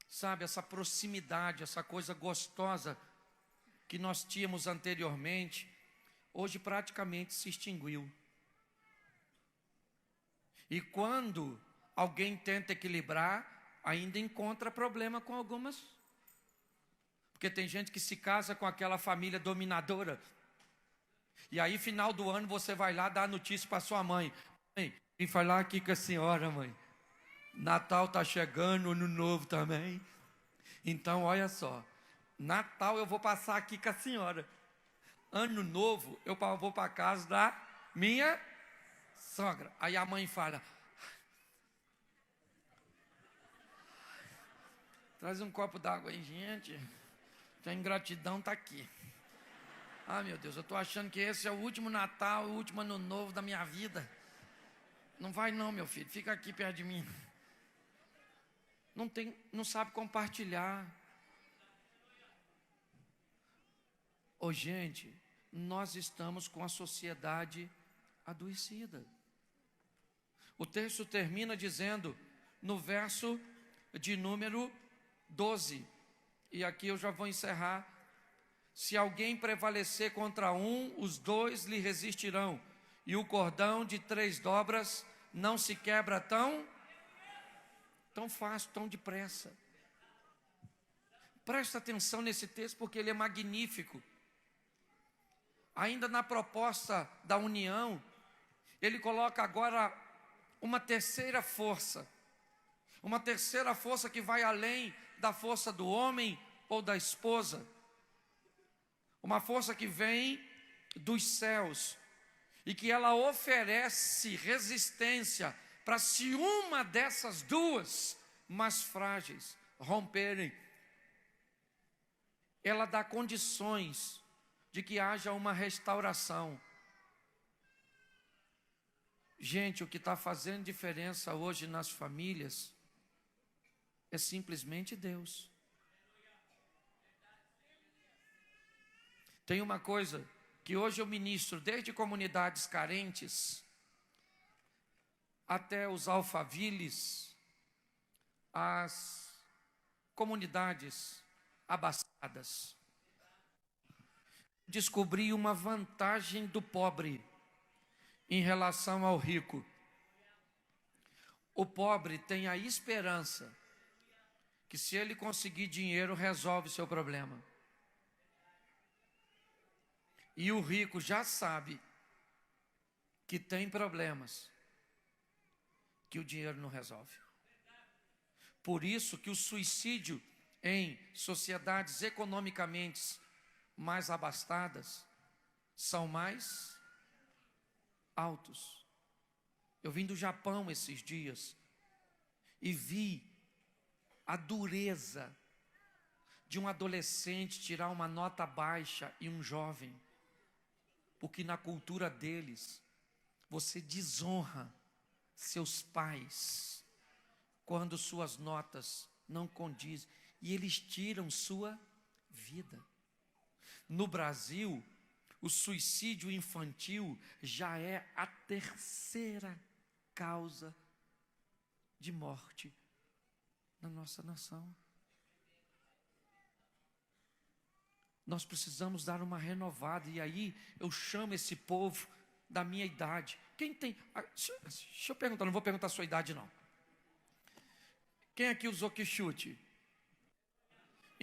sabe, essa proximidade, essa coisa gostosa que nós tínhamos anteriormente, hoje praticamente se extinguiu. E quando alguém tenta equilibrar, ainda encontra problema com algumas. Porque tem gente que se casa com aquela família dominadora. E aí, final do ano, você vai lá dar notícia para sua mãe. Mãe, vim falar aqui com a senhora, mãe. Natal está chegando, Ano Novo também. Então, olha só. Natal eu vou passar aqui com a senhora. Ano Novo eu vou para a casa da minha sogra. Aí a mãe fala: traz um copo d'água aí, gente. A ingratidão está aqui. Ah, meu Deus, eu estou achando que esse é o último Natal, o último Ano Novo da minha vida. Não vai não, meu filho, fica aqui perto de mim. Não sabe compartilhar. Ô, gente, nós estamos com a sociedade adoecida. O texto termina dizendo, no verso de número 12, e aqui eu já vou encerrar: se alguém prevalecer contra um, os dois lhe resistirão, e o cordão de 3 dobras não se quebra tão fácil, tão depressa. Presta atenção nesse texto, porque ele é magnífico. Ainda na proposta da união, ele coloca agora uma terceira força que vai além da força do homem ou da esposa, uma força que vem dos céus, e que ela oferece resistência para, se uma dessas duas mais frágeis romperem, ela dá condições de que haja uma restauração. Gente, o que está fazendo diferença hoje nas famílias é simplesmente Deus. Tem uma coisa que hoje eu ministro, desde comunidades carentes até os alfaviles, as comunidades abastadas. Descobri uma vantagem do pobre em relação ao rico. O pobre tem a esperança que, se ele conseguir dinheiro, resolve seu problema. E o rico já sabe que tem problemas que o dinheiro não resolve. Por isso que o suicídio em sociedades economicamente mais abastadas são mais altos. Eu vim do Japão esses dias e vi a dureza de um adolescente tirar uma nota baixa e um jovem, porque na cultura deles você desonra seus pais quando suas notas não condizem, e eles tiram sua vida. No Brasil, o suicídio infantil já é a terceira causa de morte na nossa nação. Nós precisamos dar uma renovada, e aí eu chamo esse povo da minha idade. Quem tem... Deixa eu perguntar, não vou perguntar a sua idade não. Quem aqui usou quichute?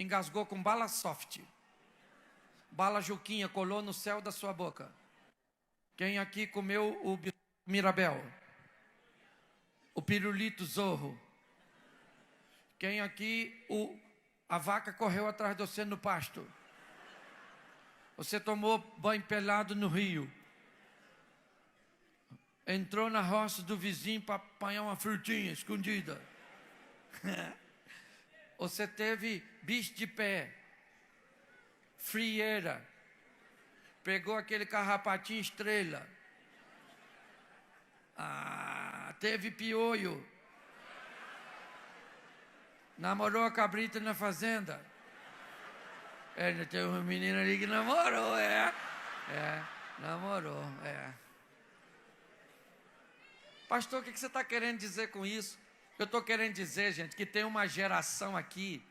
engasgou com bala soft. Bala Juquinha colou no céu da sua boca. Quem aqui comeu o Mirabel? O pirulito Zorro? Quem aqui a vaca correu atrás de você no pasto? Você tomou banho pelado no rio? Entrou na roça do vizinho para apanhar uma frutinha escondida? Você teve bicho de pé, frieira, pegou aquele carrapatinho estrela, teve piolho, namorou a cabrita na fazenda. Tem uma menina ali que namorou, namorou. Pastor, o que você está querendo dizer com isso? Eu estou querendo dizer, gente, que tem uma geração aqui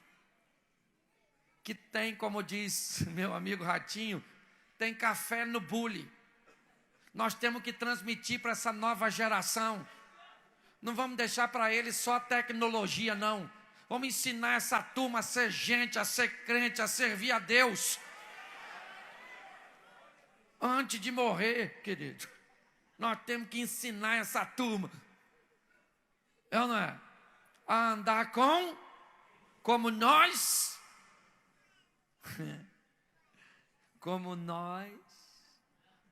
que tem, como diz meu amigo Ratinho, tem café no bule. Nós temos que transmitir para essa nova geração. Não vamos deixar para eles só tecnologia, não. Vamos ensinar essa turma a ser gente, a ser crente, a servir a Deus. Antes de morrer, querido, nós temos que ensinar essa turma. É ou não é? A andar como nós, como nós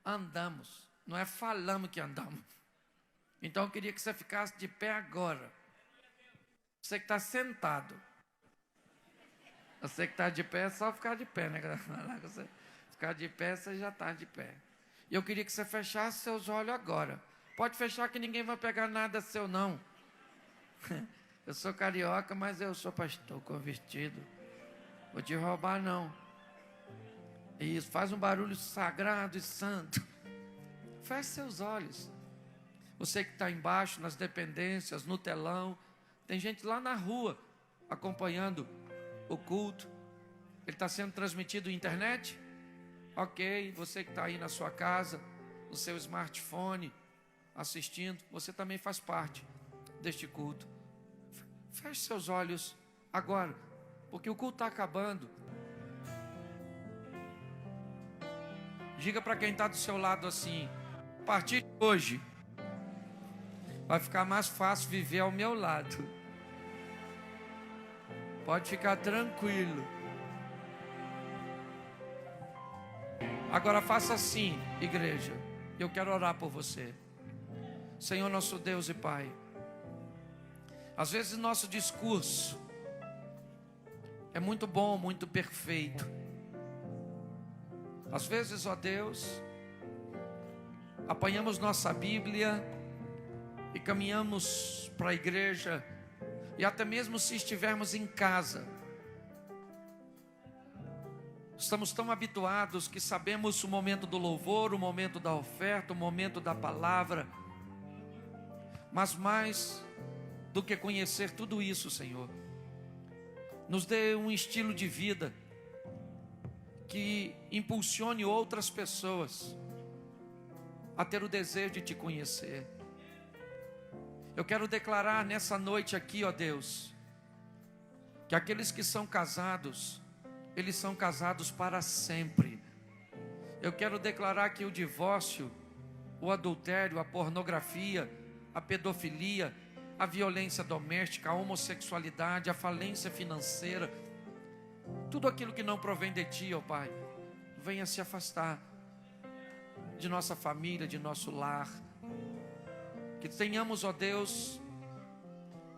andamos. Não é falamos que andamos. Então eu queria que você ficasse de pé agora. Você que está sentado. Você que está de pé, é só ficar de pé, né? Você ficar de pé, você já está de pé. E eu queria que você fechasse seus olhos agora. Pode fechar que ninguém vai pegar nada seu, não. Eu sou carioca, mas eu sou pastor convertido. Vou te roubar, não. Isso, faz um barulho sagrado e santo. Feche seus olhos. Você que está embaixo, nas dependências, no telão. Tem gente lá na rua acompanhando o culto. Ele está sendo transmitido na internet? Ok, você que está aí na sua casa, no seu smartphone, assistindo, você também faz parte deste culto. Feche seus olhos agora, porque o culto está acabando. Diga para quem está do seu lado assim: a partir de hoje, vai ficar mais fácil viver ao meu lado. Pode ficar tranquilo. Agora faça assim, igreja. Eu quero orar por você. Senhor nosso Deus e Pai, às vezes nosso discurso é muito bom, muito perfeito. Às vezes, ó Deus, apanhamos nossa Bíblia e caminhamos para a igreja, e até mesmo se estivermos em casa, estamos tão habituados que sabemos o momento do louvor, o momento da oferta, o momento da palavra. Mas mais do que conhecer tudo isso, Senhor, nos dê um estilo de vida que impulsione outras pessoas a ter o desejo de te conhecer. Eu quero declarar nessa noite aqui, ó Deus, que aqueles que são casados, eles são casados para sempre. Eu quero declarar que o divórcio, o adultério, a pornografia, a pedofilia, a violência doméstica, a homossexualidade, a falência financeira, tudo aquilo que não provém de Ti, ó Pai, venha se afastar de nossa família, de nosso lar. Que tenhamos, ó Deus,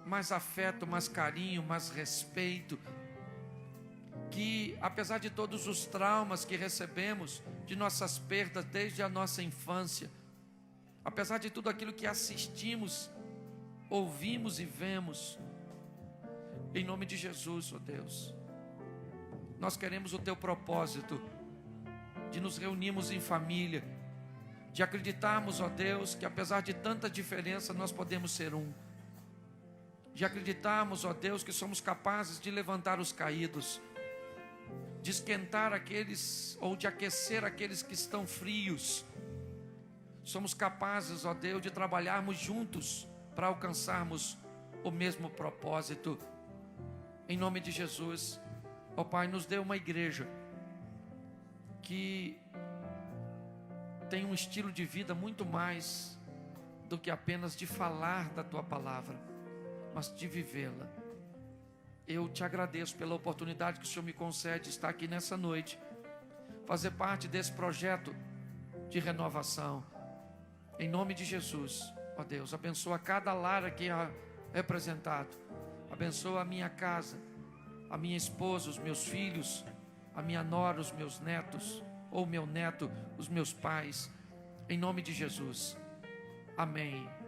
mais afeto, mais carinho, mais respeito. Que apesar de todos os traumas que recebemos, de nossas perdas desde a nossa infância, apesar de tudo aquilo que assistimos, ouvimos e vemos, em nome de Jesus, ó Deus, nós queremos o Teu propósito de nos reunirmos em família, de acreditarmos, ó Deus, que apesar de tanta diferença, nós podemos ser um. De acreditarmos, ó Deus, que somos capazes de levantar os caídos, de esquentar aqueles, ou de aquecer aqueles que estão frios. Somos capazes, ó Deus, de trabalharmos juntos para alcançarmos o mesmo propósito. Em nome de Jesus, Ó Pai, nos dê uma igreja que tem um estilo de vida muito mais do que apenas de falar da Tua palavra, mas de vivê-la. Eu te agradeço pela oportunidade que o Senhor me concede de estar aqui nessa noite, fazer parte desse projeto de renovação. Em nome de Jesus, ó Deus, abençoa cada lar aqui representado, abençoa a minha casa, a minha esposa, os meus filhos, a minha nora, os meus netos, ou meu neto, os meus pais, em nome de Jesus, amém.